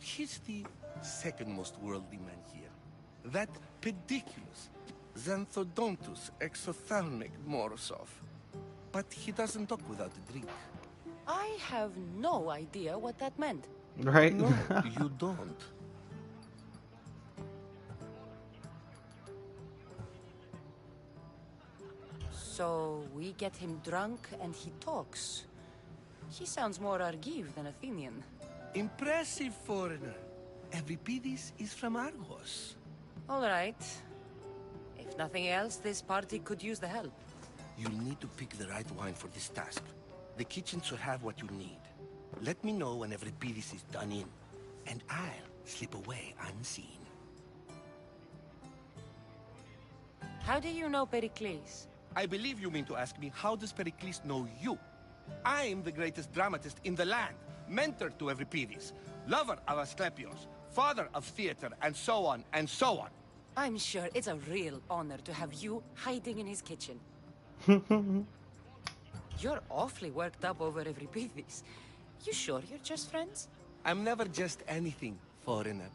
[SPEAKER 9] He's the second most worldly man here. That pediculous Xanthodontus exothalmic Morosov. But he doesn't talk without a drink.
[SPEAKER 4] I have no idea what that meant.
[SPEAKER 2] Right?
[SPEAKER 9] No, you don't.
[SPEAKER 4] So we get him drunk and he talks. He sounds more Argive than Athenian.
[SPEAKER 9] Impressive, foreigner. Euripides is from Argos.
[SPEAKER 4] All right. If nothing else, this party could use the help.
[SPEAKER 9] You'll need to pick the right wine for this task. The kitchen should have what you need. Let me know when Euripides is done in, and I'll slip away unseen.
[SPEAKER 4] How do you know Pericles?
[SPEAKER 9] I believe you mean to ask me, how does Pericles know you? I'm the greatest dramatist in the land, mentor to Euripides, lover of Asclepios, father of theater, and so on, and so on.
[SPEAKER 4] I'm sure it's a real honor to have you hiding in his kitchen. You're awfully worked up over Euripides. You sure you're just friends?
[SPEAKER 9] I'm never just anything, foreigner.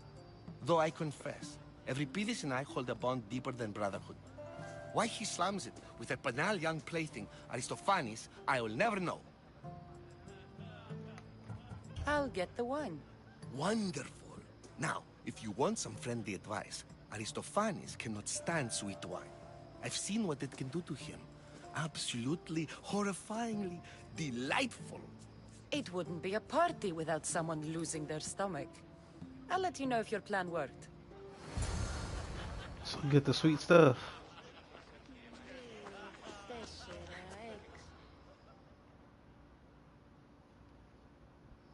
[SPEAKER 9] Though I confess, Euripides and I hold a bond deeper than brotherhood. Why he slams it with a banal young plaything, Aristophanes, I will never know.
[SPEAKER 4] I'll get the wine.
[SPEAKER 9] Wonderful. Now, if you want some friendly advice, Aristophanes cannot stand sweet wine. I've seen what it can do to him. Absolutely, horrifyingly delightful.
[SPEAKER 4] It wouldn't be a party without someone losing their stomach. I'll let you know if your plan worked.
[SPEAKER 2] So get the sweet stuff.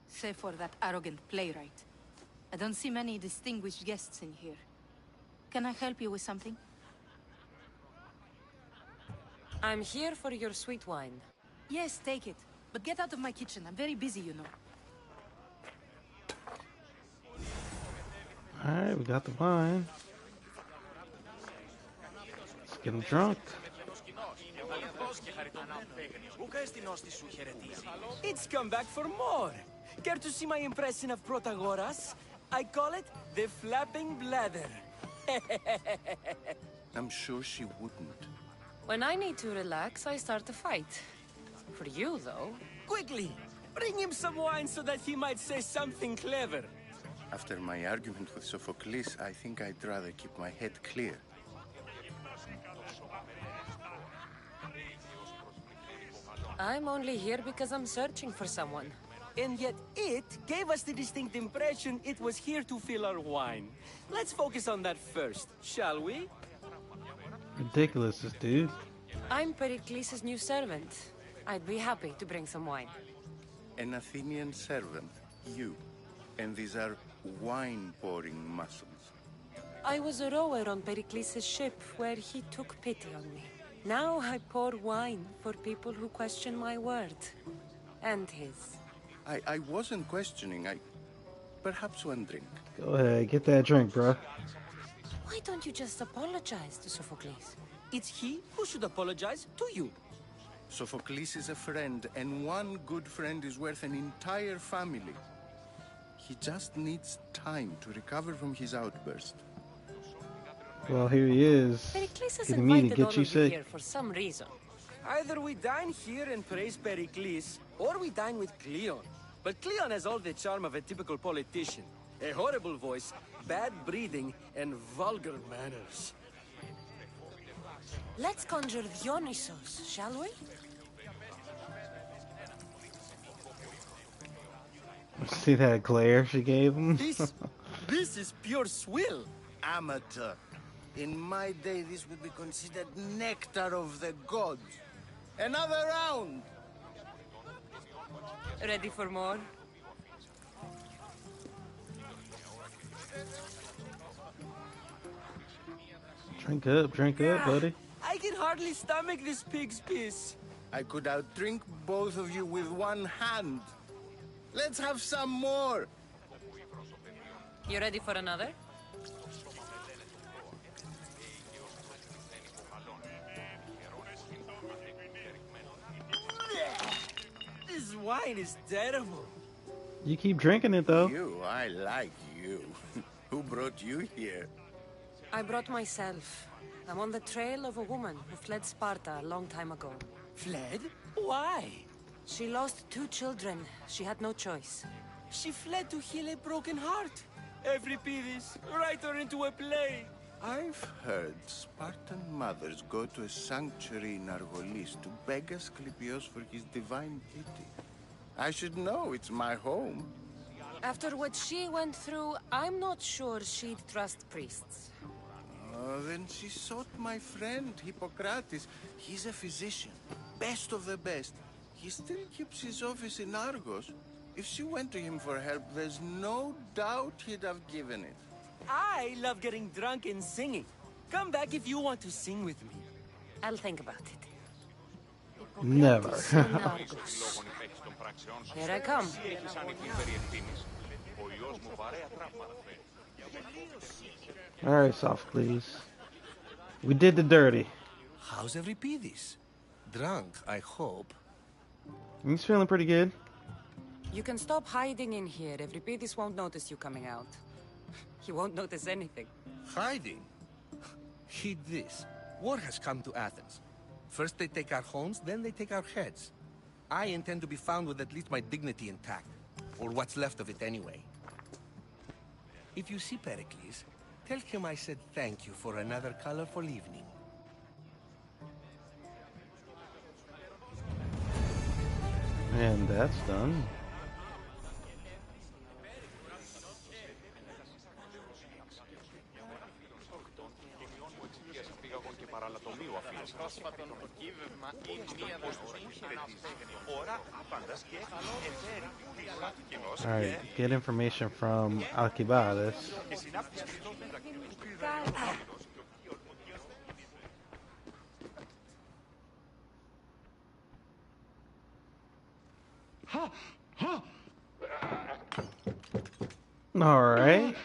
[SPEAKER 13] Save for that arrogant playwright. I don't see many distinguished guests in here. Can I help you with something?
[SPEAKER 4] I'm here for your sweet wine.
[SPEAKER 13] Yes, take it. But get out of my kitchen. I'm very busy, you know.
[SPEAKER 2] Alright, we got the wine. Let's get him drunk.
[SPEAKER 7] It's come back for more. Care to see my impression of Protagoras? I call it the flapping bladder.
[SPEAKER 3] I'm sure she wouldn't.
[SPEAKER 4] When I need to relax, I start a fight. For you, though.
[SPEAKER 7] Quickly, bring him some wine so that he might say something clever.
[SPEAKER 3] After my argument with Sophocles, I think I'd rather keep my head clear.
[SPEAKER 4] I'm only here because I'm searching for someone.
[SPEAKER 7] And yet it gave us the distinct impression it was here to fill our wine. Let's focus on that first, shall we?
[SPEAKER 2] Ridiculous, this dude.
[SPEAKER 4] I'm Pericles' new servant. I'd be happy to bring some wine.
[SPEAKER 14] An Athenian servant, you. And these are wine-pouring muscles.
[SPEAKER 4] I was a rower on Pericles' ship where he took pity on me. Now I pour wine for people who question my word. And his.
[SPEAKER 14] I wasn't questioning. Perhaps one drink.
[SPEAKER 2] Go ahead, get that drink, bro.
[SPEAKER 4] Why don't you just apologize to Sophocles?
[SPEAKER 7] It's he who should apologize to you.
[SPEAKER 14] Sophocles is a friend, and one good friend is worth an entire family. He just needs time to recover from his outburst.
[SPEAKER 2] Well, here he is.
[SPEAKER 4] Pericles has
[SPEAKER 2] Getting me to
[SPEAKER 4] invited
[SPEAKER 2] get
[SPEAKER 4] all
[SPEAKER 2] you
[SPEAKER 4] of you
[SPEAKER 2] sick.
[SPEAKER 4] here for some reason.
[SPEAKER 7] Either we dine here and praise Pericles, or we dine with Cleon. But Cleon has all the charm of a typical politician. A horrible voice, bad breeding, and vulgar manners.
[SPEAKER 4] Let's conjure Dionysos, shall we?
[SPEAKER 2] See that glare she gave him?
[SPEAKER 7] This is pure swill.
[SPEAKER 14] Amateur. In my day, this would be considered nectar of the gods. Another round!
[SPEAKER 4] Ready for more?
[SPEAKER 2] Drink up, buddy.
[SPEAKER 7] I can hardly stomach this pig's piss.
[SPEAKER 14] I could outdrink both of you with one hand. Let's have some more!
[SPEAKER 4] You ready for another?
[SPEAKER 7] This wine is terrible.
[SPEAKER 2] You keep drinking it, though.
[SPEAKER 14] I like you. Who brought you here?
[SPEAKER 4] I brought myself. I'm on the trail of a woman who fled Sparta a long time ago.
[SPEAKER 7] Fled? Why?
[SPEAKER 4] She lost 2 children. She had no choice.
[SPEAKER 7] She fled to heal a broken heart. Euripides, write her into a play.
[SPEAKER 14] I've heard Spartan mothers go to a sanctuary in Argolis to beg Asclepios for his divine pity. I should know, it's my home.
[SPEAKER 4] After what she went through, I'm not sure she'd trust priests.
[SPEAKER 14] Then she sought my friend, Hippocrates. He's a physician, best of the best. He still keeps his office in Argos. If she went to him for help, there's no doubt he'd have given it.
[SPEAKER 7] I love getting drunk and singing. Come back if you want to sing with me.
[SPEAKER 4] I'll think about it.
[SPEAKER 2] Never.
[SPEAKER 4] Here I come.
[SPEAKER 2] Alright, Sophocles. We did the dirty.
[SPEAKER 9] How's Euripides? Drunk, I hope.
[SPEAKER 2] He's feeling pretty good.
[SPEAKER 4] You can stop hiding in here. Euripides won't notice you coming out. He won't notice anything.
[SPEAKER 9] Hiding? Heed this. War has come to Athens. First they take our homes, then they take our heads. I intend to be found with at least my dignity intact. Or what's left of it anyway. If you see Pericles, tell him I said thank you for another colorful evening.
[SPEAKER 2] And that's done. Alright, get information from Alcibiades. Alright.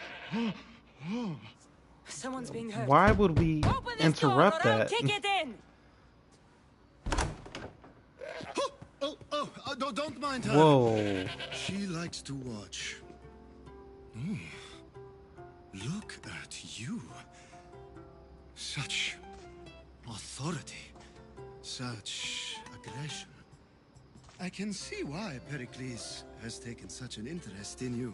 [SPEAKER 4] Someone's being hurt.
[SPEAKER 2] Why would we interrupt
[SPEAKER 4] door or I'll
[SPEAKER 2] that?
[SPEAKER 4] kick it in.
[SPEAKER 11] Don't mind her.
[SPEAKER 2] Whoa.
[SPEAKER 11] She likes to watch. Look at you. Such authority. Such aggression. I can see why Pericles has taken such an interest in you.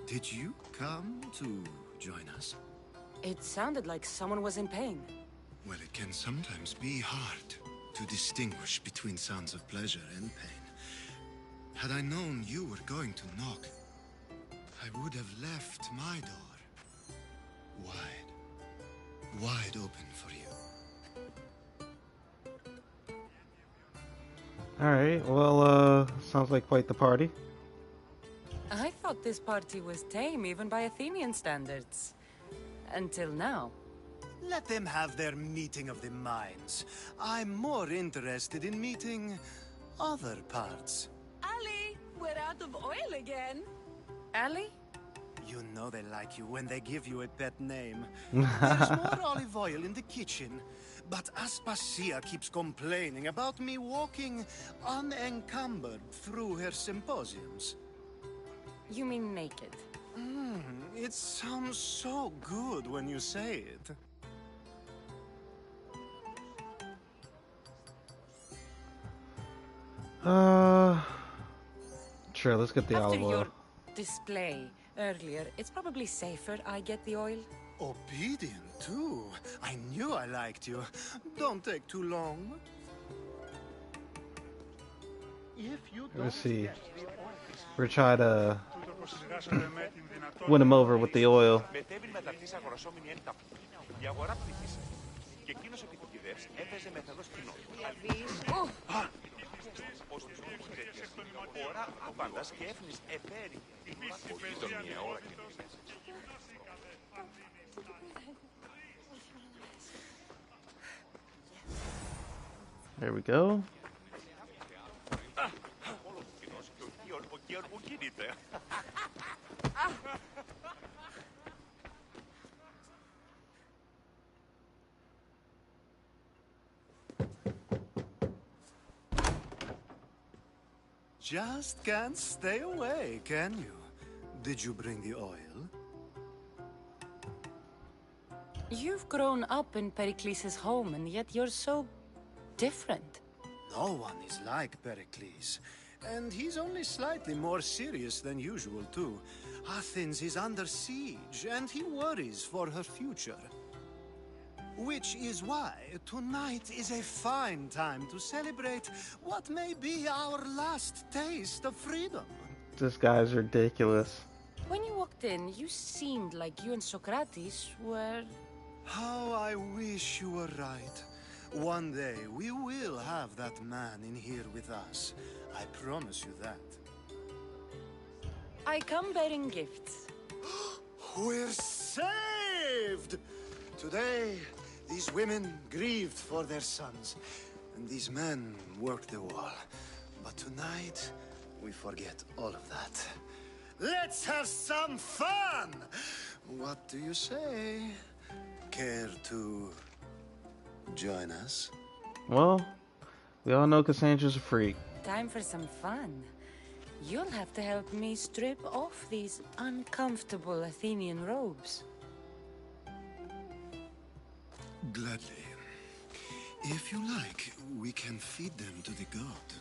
[SPEAKER 11] Did you come to join us?
[SPEAKER 4] It sounded like someone was in pain.
[SPEAKER 11] Well, it can sometimes be hard to distinguish between sounds of pleasure and pain.
[SPEAKER 15] Had I known you were going to knock, I would have left my door wide open for you.
[SPEAKER 2] Alright, well, sounds like quite the party.
[SPEAKER 4] I thought this party was tame, even by Athenian standards. Until now.
[SPEAKER 11] Let them have their meeting of the minds. I'm more interested in meeting other parts.
[SPEAKER 5] Ali, we're out of oil again.
[SPEAKER 4] Ali?
[SPEAKER 11] You know they like you when they give you a pet name. There's more olive oil in the kitchen, but Aspasia keeps complaining about me walking unencumbered through her symposiums.
[SPEAKER 4] You mean naked?
[SPEAKER 11] It sounds so good when you say it.
[SPEAKER 2] Sure, let's get the
[SPEAKER 4] After
[SPEAKER 2] olive oil.
[SPEAKER 4] your display earlier, it's probably safer I get the oil.
[SPEAKER 11] Obedient, too. I knew I liked you. Don't take too long.
[SPEAKER 2] Let's see. We're trying to win him over with the oil. There we go.
[SPEAKER 11] Just can't stay away, can you? Did you bring the oil?
[SPEAKER 4] You've grown up in Pericles' home, and yet you're so different.
[SPEAKER 11] No one is like Pericles. And he's only slightly more serious than usual, too. Athens is under siege, and he worries for her future. Which is why tonight is a fine time to celebrate what may be our last taste of freedom.
[SPEAKER 2] This guy's ridiculous.
[SPEAKER 4] When you walked in, you seemed like you and Socrates were...
[SPEAKER 11] How I wish you were right. One day we will have that man in here with us. I promise you that.
[SPEAKER 4] I come bearing gifts.
[SPEAKER 11] We're saved! Today, these women grieved for their sons, and these men worked the wall. But tonight, we forget all of that. Let's have some fun! What do you say? Care to join us?
[SPEAKER 2] Well, we all know Cassandra's a freak.
[SPEAKER 4] Time for some fun. You'll have to help me strip off these uncomfortable Athenian robes.
[SPEAKER 15] Gladly. If you like, we can feed them to the god.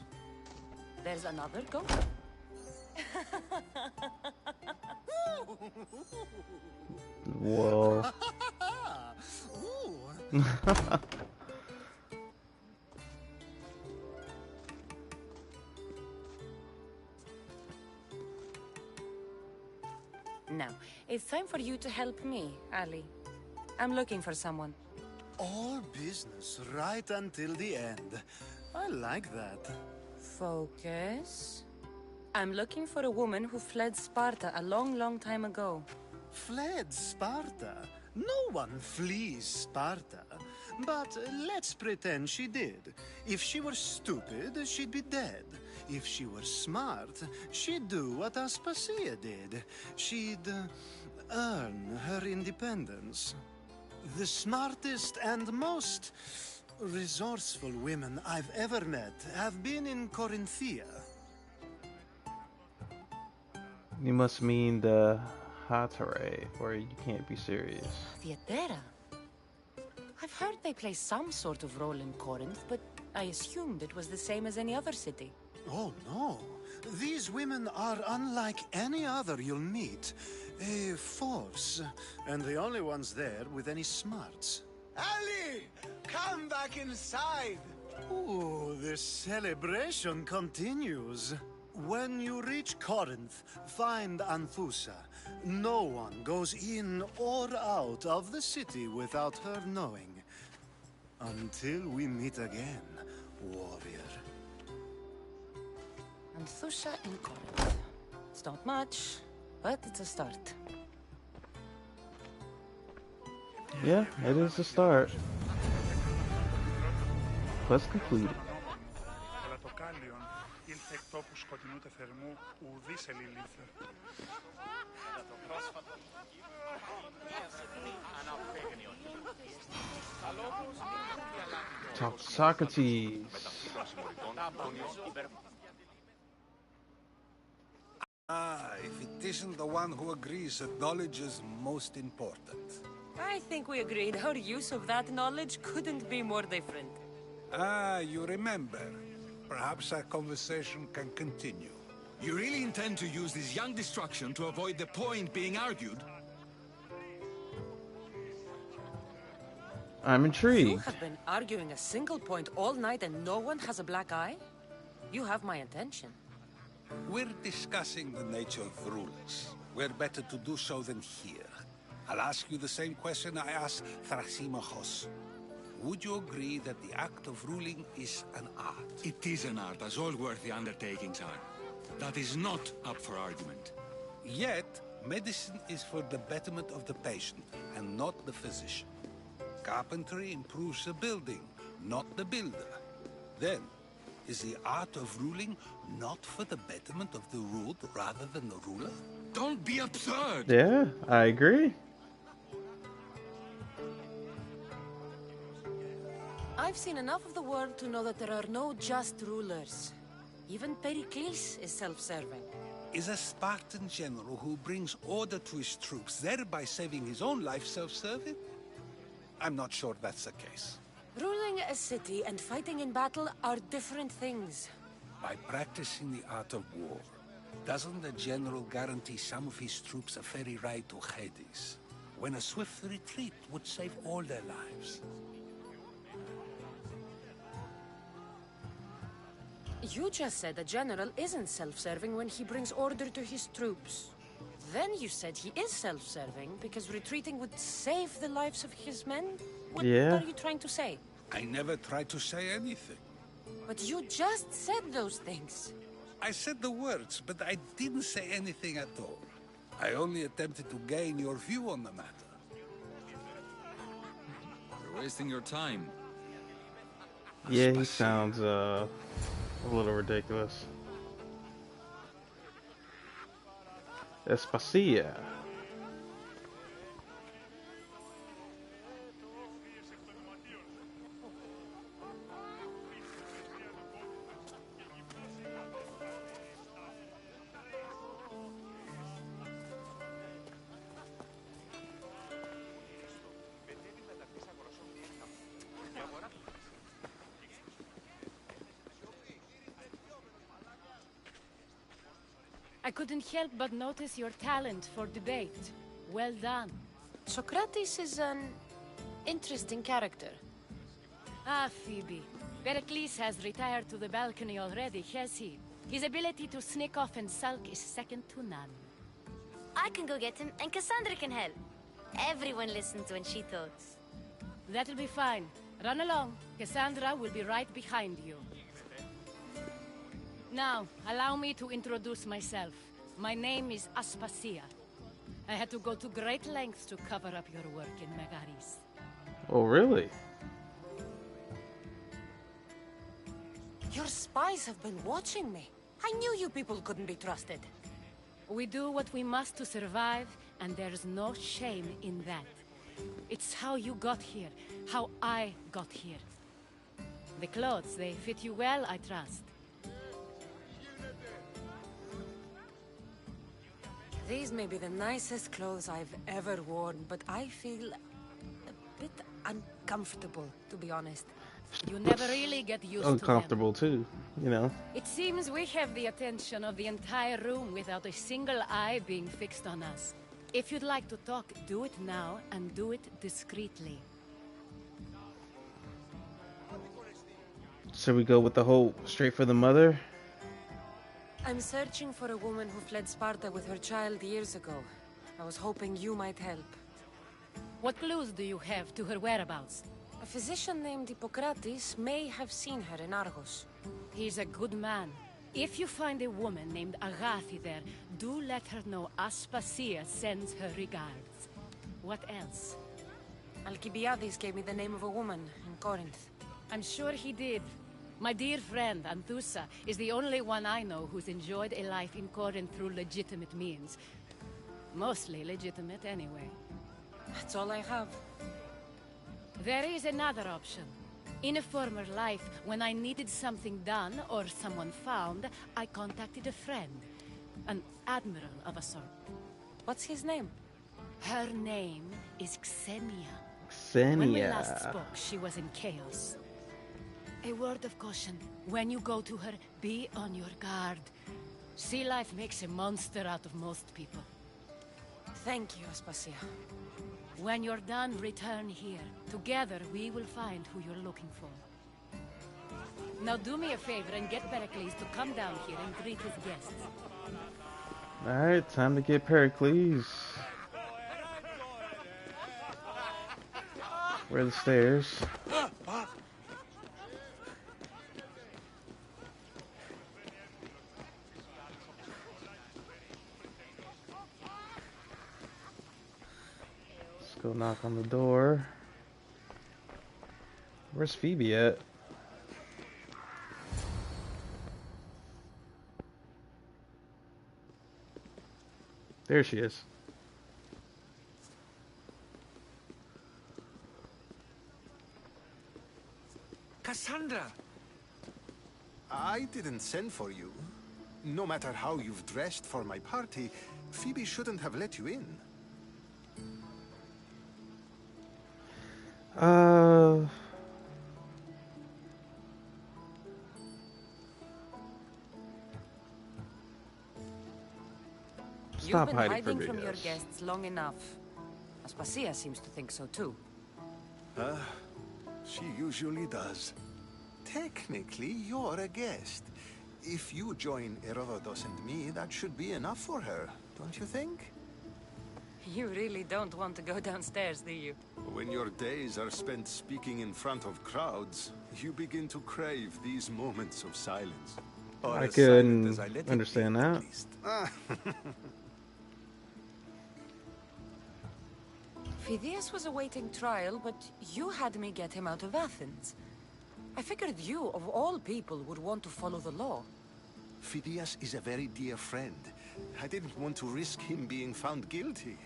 [SPEAKER 4] There's another goat.
[SPEAKER 2] Whoa.
[SPEAKER 4] Now, it's time for you to help me, Ali. I'm looking for someone.
[SPEAKER 11] All business right until the end. I like that.
[SPEAKER 4] Focus. I'm looking for a woman who fled Sparta a long, long time ago.
[SPEAKER 11] Fled Sparta? No one flees Sparta. But let's pretend she did. If she were stupid, she'd be dead. If she were smart, she'd do what Aspasia did. She'd earn her independence. The smartest and most resourceful women I've ever met have been in Corinthia.
[SPEAKER 2] You must mean the Hatare, or you can't be serious.
[SPEAKER 4] Theatera. I've heard they play some sort of role in Corinth, but I assumed it was the same as any other city.
[SPEAKER 11] Oh, no. These women are unlike any other you'll meet. A force, and the only ones there with any smarts.
[SPEAKER 3] Ali! Come back inside!
[SPEAKER 11] Ooh, the celebration continues. When you reach Corinth, find Anthusa. No one goes in or out of the city without her knowing. Until we meet again, warrior.
[SPEAKER 4] Anthusa in Corinth. It's not much, but it's a start.
[SPEAKER 2] Yeah, it is a start. Quest completed.
[SPEAKER 16] Αλλά το κάλιον ήλθε εκ τόπου σκοτεινού τεθερμού ουδής ελιλήθε.
[SPEAKER 2] Talk to Socrates.
[SPEAKER 12] If it isn't the one who agrees that knowledge is most important.
[SPEAKER 4] I think we agreed our use of that knowledge couldn't be more different.
[SPEAKER 12] You remember. Perhaps our conversation can continue.
[SPEAKER 10] You really intend to use this young destruction to avoid the point being argued?
[SPEAKER 2] I'm intrigued.
[SPEAKER 4] You have been arguing a single point all night and no one has a black eye? You have my attention.
[SPEAKER 12] We're discussing the nature of rulers. We're better to do so than here. I'll ask you the same question I asked Thrasymachos. Would you agree that the act of ruling is an art?
[SPEAKER 10] It is an art, as all worthy undertakings are. That is not up for argument.
[SPEAKER 12] Yet, medicine is for the betterment of the patient, and not the physician. Carpentry improves the building, not the builder. Then, is the art of ruling not for the betterment of the ruled rather than the ruler?
[SPEAKER 10] Don't be absurd!
[SPEAKER 2] Yeah, I agree.
[SPEAKER 4] I've seen enough of the world to know that there are no just rulers. Even Pericles is self-serving.
[SPEAKER 12] Is a Spartan general who brings order to his troops, thereby saving his own life, self-serving? I'm not sure that's the case.
[SPEAKER 4] Ruling a city and fighting in battle are different things.
[SPEAKER 12] By practicing the art of war, doesn't the general guarantee some of his troops a ferry ride to Hades, when a swift retreat would save all their lives?
[SPEAKER 4] You just said a general isn't self-serving when he brings order to his troops. Then you said he is self-serving because retreating would save the lives of his men? What are you trying to say?
[SPEAKER 12] I never tried to say anything.
[SPEAKER 4] But you just said those things.
[SPEAKER 12] I said the words, but I didn't say anything at all. I only attempted to gain your view on the matter.
[SPEAKER 10] You're wasting your time.
[SPEAKER 2] Yeah, he sounds a little ridiculous. Espacia.
[SPEAKER 17] I couldn't help but notice your talent for debate. Well done.
[SPEAKER 4] Socrates is an interesting character.
[SPEAKER 17] Ah, Phoebe. Pericles has retired to the balcony already, has he? His ability to sneak off and sulk is second to none.
[SPEAKER 18] I can go get him, and Cassandra can help. Everyone listens when she talks.
[SPEAKER 17] That'll be fine. Run along. Cassandra will be right behind you. Now, allow me to introduce myself. My name is Aspasia. I had to go to great lengths to cover up your work in Megaris.
[SPEAKER 2] Oh, really?
[SPEAKER 4] Your spies have been watching me. I knew you people couldn't be trusted.
[SPEAKER 17] We do what we must to survive, and there's no shame in that. It's how you got here, how I got here. The clothes, they fit you well, I trust.
[SPEAKER 4] These may be the nicest clothes I've ever worn, but I feel a bit uncomfortable, to be honest.
[SPEAKER 17] You never really get used to them.
[SPEAKER 2] Uncomfortable too, you know.
[SPEAKER 17] It seems we have the attention of the entire room without a single eye being fixed on us. If you'd like to talk, do it now, and do it discreetly.
[SPEAKER 2] So we go with the whole straight for the mother?
[SPEAKER 4] I'm searching for a woman who fled Sparta with her child years ago. I was hoping you might help.
[SPEAKER 17] What clues do you have to her whereabouts?
[SPEAKER 4] A physician named Hippocrates may have seen her in Argos.
[SPEAKER 17] He's a good man. If you find a woman named Agathi there, do let her know Aspasia sends her regards. What else?
[SPEAKER 4] Alcibiades gave me the name of a woman in Corinth.
[SPEAKER 17] I'm sure he did. My dear friend, Anthusa, is the only one I know who's enjoyed a life in Corinth through legitimate means. Mostly legitimate, anyway.
[SPEAKER 4] That's all I have.
[SPEAKER 17] There is another option. In a former life, when I needed something done or someone found, I contacted a friend. An admiral of a sort.
[SPEAKER 4] What's his name?
[SPEAKER 17] Her name is Xenia.
[SPEAKER 2] Xenia.
[SPEAKER 17] When we last spoke, she was in chaos. A word of caution. When you go to her, be on your guard. Sea life makes a monster out of most people.
[SPEAKER 4] Thank you, Aspasia.
[SPEAKER 17] When you're done, return here. Together, we will find who you're looking for. Now do me a favor and get Pericles to come down here and greet his guests.
[SPEAKER 2] Alright, time to get Pericles. Where are the stairs? Let's go knock on the door. Where's Phoebe at? There she is.
[SPEAKER 3] Cassandra! I didn't send for you. No matter how you've dressed for my party, Phoebe shouldn't have let you in.
[SPEAKER 4] You've been hiding from your guests long enough. Aspasia seems to think so too.
[SPEAKER 3] She usually does. Technically, you're a guest. If you join Herodotus and me, that should be enough for her, don't you think?
[SPEAKER 4] You really don't want to go downstairs, do you?
[SPEAKER 3] When your days are spent speaking in front of crowds, you begin to crave these moments of silence. Or
[SPEAKER 2] I
[SPEAKER 3] as silent
[SPEAKER 2] can
[SPEAKER 3] as I let it
[SPEAKER 2] understand
[SPEAKER 3] be, at
[SPEAKER 2] that.
[SPEAKER 3] least.
[SPEAKER 4] Phidias was awaiting trial, but you had me get him out of Athens. I figured you, of all people, would want to follow the law.
[SPEAKER 3] Phidias is a very dear friend. I didn't want to risk him being found guilty.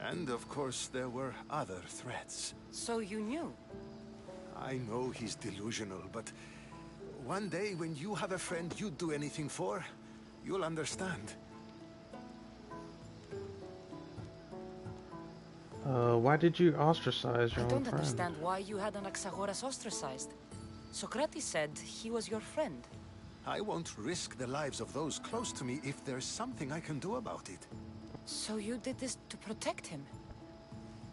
[SPEAKER 3] And of course, there were other threats.
[SPEAKER 4] So you knew?
[SPEAKER 3] I know he's delusional, but one day when you have a friend you'd do anything for, you'll understand.
[SPEAKER 2] Why did you ostracize your
[SPEAKER 4] I
[SPEAKER 2] own
[SPEAKER 4] don't
[SPEAKER 2] friend?
[SPEAKER 4] understand why you had Anaxagoras ostracized. Socrates said he was your friend.
[SPEAKER 3] I won't risk the lives of those close to me if there's something I can do about it.
[SPEAKER 4] So you did this to protect him?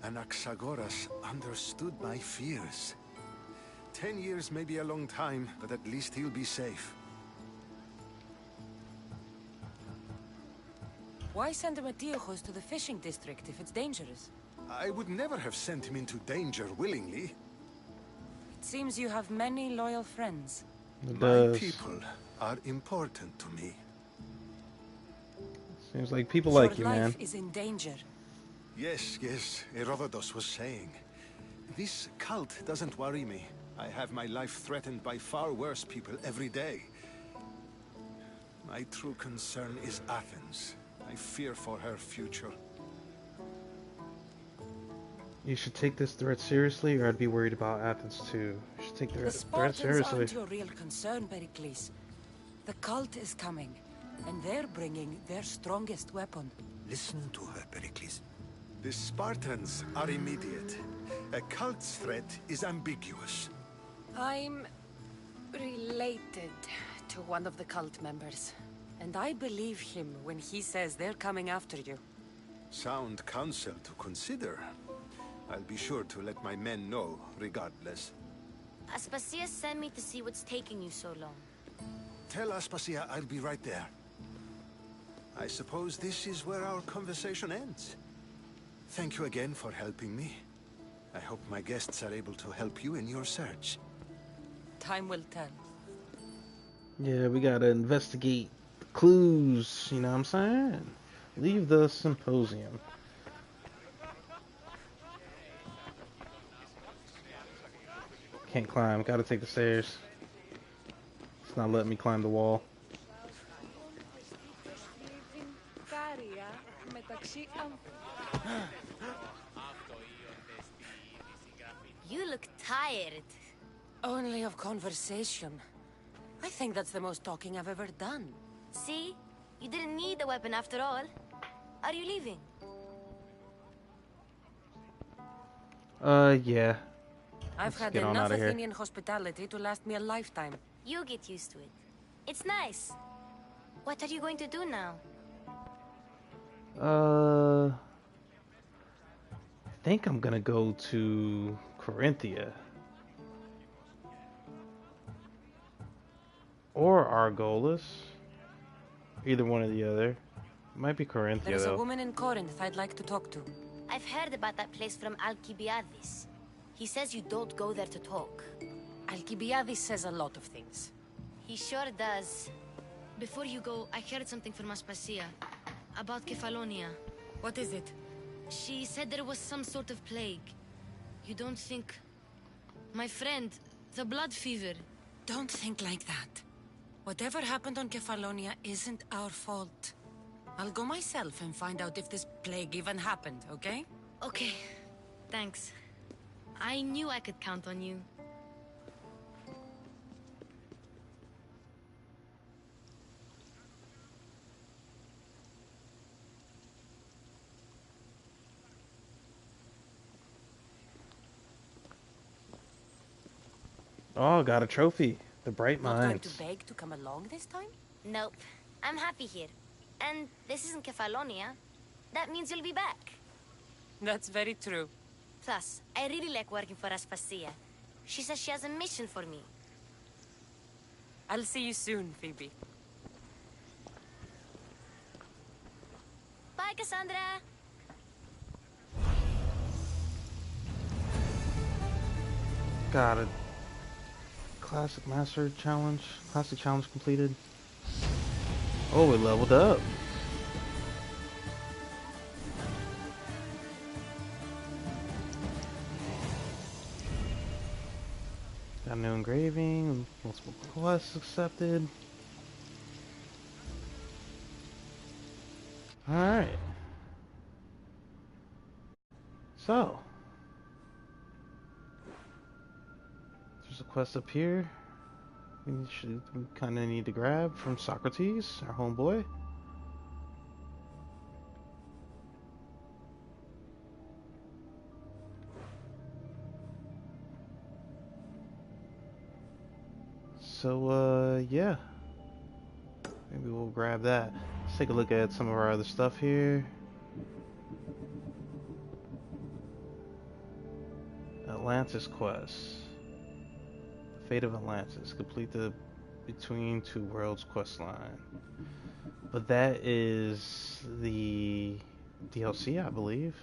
[SPEAKER 3] Anaxagoras understood my fears. 10 years may be a long time, but at least he'll be safe.
[SPEAKER 4] Why send Metiochos to the fishing district if it's dangerous?
[SPEAKER 3] I would never have sent him into danger willingly.
[SPEAKER 4] It seems you have many loyal friends.
[SPEAKER 3] My people are important to me.
[SPEAKER 2] Seems like people like you,
[SPEAKER 4] Your
[SPEAKER 2] man.
[SPEAKER 4] life is in danger.
[SPEAKER 3] Yes, Herodotus was saying. This cult doesn't worry me. I have my life threatened by far worse people every day. My true concern is Athens. I fear for her future.
[SPEAKER 2] You should take this threat seriously, or I'd be worried about Athens too. You should take the threat
[SPEAKER 4] Spartans
[SPEAKER 2] seriously.
[SPEAKER 4] aren't your real concern, Pericles. The cult is coming, and they're bringing their strongest weapon.
[SPEAKER 9] Listen to her, Pericles.
[SPEAKER 3] The Spartans are immediate. A cult's threat is ambiguous.
[SPEAKER 4] I'm related to one of the cult members, and I believe him when he says they're coming after you.
[SPEAKER 3] Sound counsel to consider. I'll be sure to let my men know, regardless.
[SPEAKER 18] Aspasia sent me to see what's taking you so long.
[SPEAKER 3] tell Aspasia I'll be right there. I suppose this is where our conversation ends. Thank you again for helping me. I hope my guests are able to help you in your search.
[SPEAKER 6] Time will tell.
[SPEAKER 2] Yeah, we gotta investigate the clues, you know what I'm saying? Leave the symposium. Can't climb, gotta take the stairs. It's not letting me climb the wall.
[SPEAKER 18] You look tired.
[SPEAKER 4] Only of conversation. I think that's the most talking I've ever done.
[SPEAKER 18] See? You didn't need the weapon after all. Are you leaving?
[SPEAKER 2] Yeah.
[SPEAKER 4] I've had
[SPEAKER 2] get on
[SPEAKER 4] enough
[SPEAKER 2] outta here.
[SPEAKER 4] Athenian hospitality to last me a lifetime.
[SPEAKER 18] You get used to it. It's nice. What are you going to do now?
[SPEAKER 2] I think I'm gonna go to Corinthia. Or Argolis. Either one or the other. Might be Corinthia,
[SPEAKER 4] There's a
[SPEAKER 2] though.
[SPEAKER 4] woman in Corinth I'd like to talk to.
[SPEAKER 18] I've heard about that place from Alcibiades. He says you don't go there to talk.
[SPEAKER 4] Alcibiades says a lot of things.
[SPEAKER 18] He sure does. Before you go, I heard something from Aspasia. About Kefalonia.
[SPEAKER 4] What is it?
[SPEAKER 18] She said there was some sort of plague. You don't think... My friend, the blood fever.
[SPEAKER 4] Don't think like that. Whatever happened on Kefalonia isn't our fault. I'll go myself and find out if this plague even happened, okay?
[SPEAKER 18] Okay. Thanks. I knew I could count on you.
[SPEAKER 2] Oh, got a trophy. The Bright
[SPEAKER 4] Not going
[SPEAKER 2] Minds.
[SPEAKER 4] to beg to come along this time?
[SPEAKER 18] Nope. I'm happy here. And this isn't Kefalonia. That means you'll be back.
[SPEAKER 4] That's very true.
[SPEAKER 18] Plus, I really like working for Aspasia. She says she has a mission for me.
[SPEAKER 4] I'll see you soon, Phoebe.
[SPEAKER 18] Bye, Cassandra!
[SPEAKER 2] Got it. Classic Master Challenge. Classic Challenge completed. Oh, we leveled up. Got a new engraving. Multiple quests accepted. Alright. So. There's a quest up here. We kind of need to grab from Socrates, our homeboy. So, yeah. Maybe we'll grab that. Let's take a look at some of our other stuff here. Atlantis quest. The Fate of Atlantis. Complete the Between Two Worlds quest line. But that is the DLC, I believe.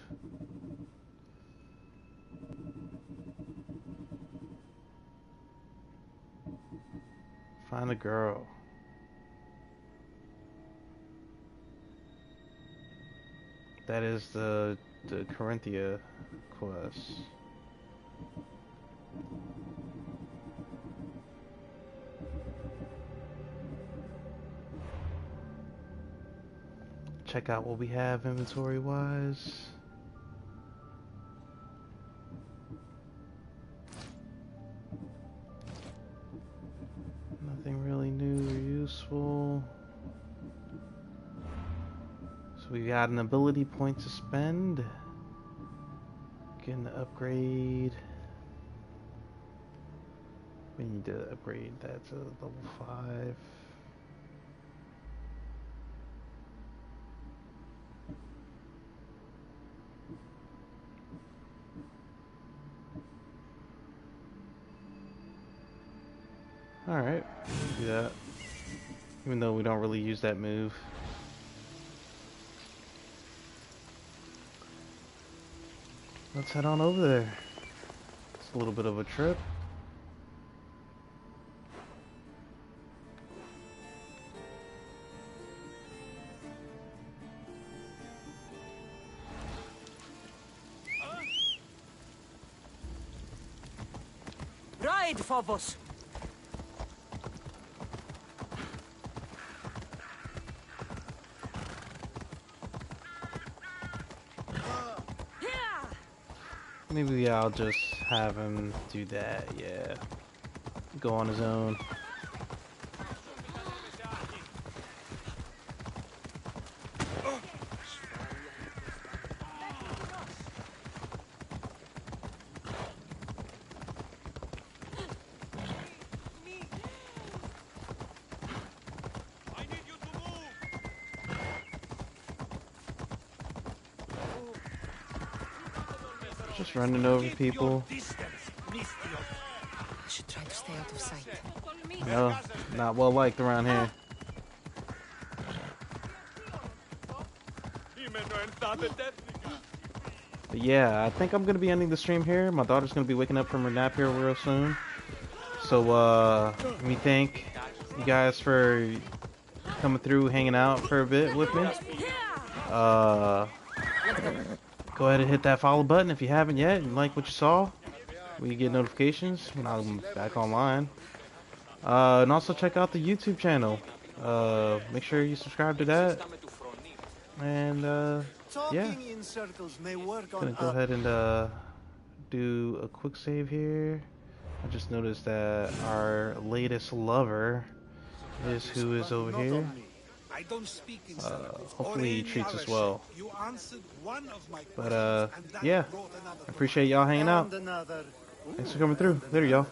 [SPEAKER 2] Find a girl. That is the Corinthia quest. Check out what we have inventory wise. Nothing really new or useful. So we got an ability point to spend. Getting to upgrade. We need to upgrade that to level 5. Alright, do that. Even though we don't really use that move. Let's head on over there. It's a little bit of a trip.
[SPEAKER 7] Ride, Phobos!
[SPEAKER 2] Maybe I'll just have him do that, yeah. Go on his own. Just running over people.
[SPEAKER 7] I should try to stay out of sight.
[SPEAKER 2] No, not well liked around here. But yeah, I think I'm gonna be ending the stream here. My daughter's gonna be waking up from her nap here real soon. So let me thank you guys for coming through, hanging out for a bit with me. Go ahead and hit that follow button if you haven't yet and like what you saw. We get notifications when I'm back online. And also check out the YouTube channel. Make sure you subscribe to that. And yeah, gonna go ahead and do a quick save here. I just noticed that our latest lover is who is over here. Hopefully he treats us well. But yeah, I appreciate y'all hanging out. Thanks for coming through. Later, y'all.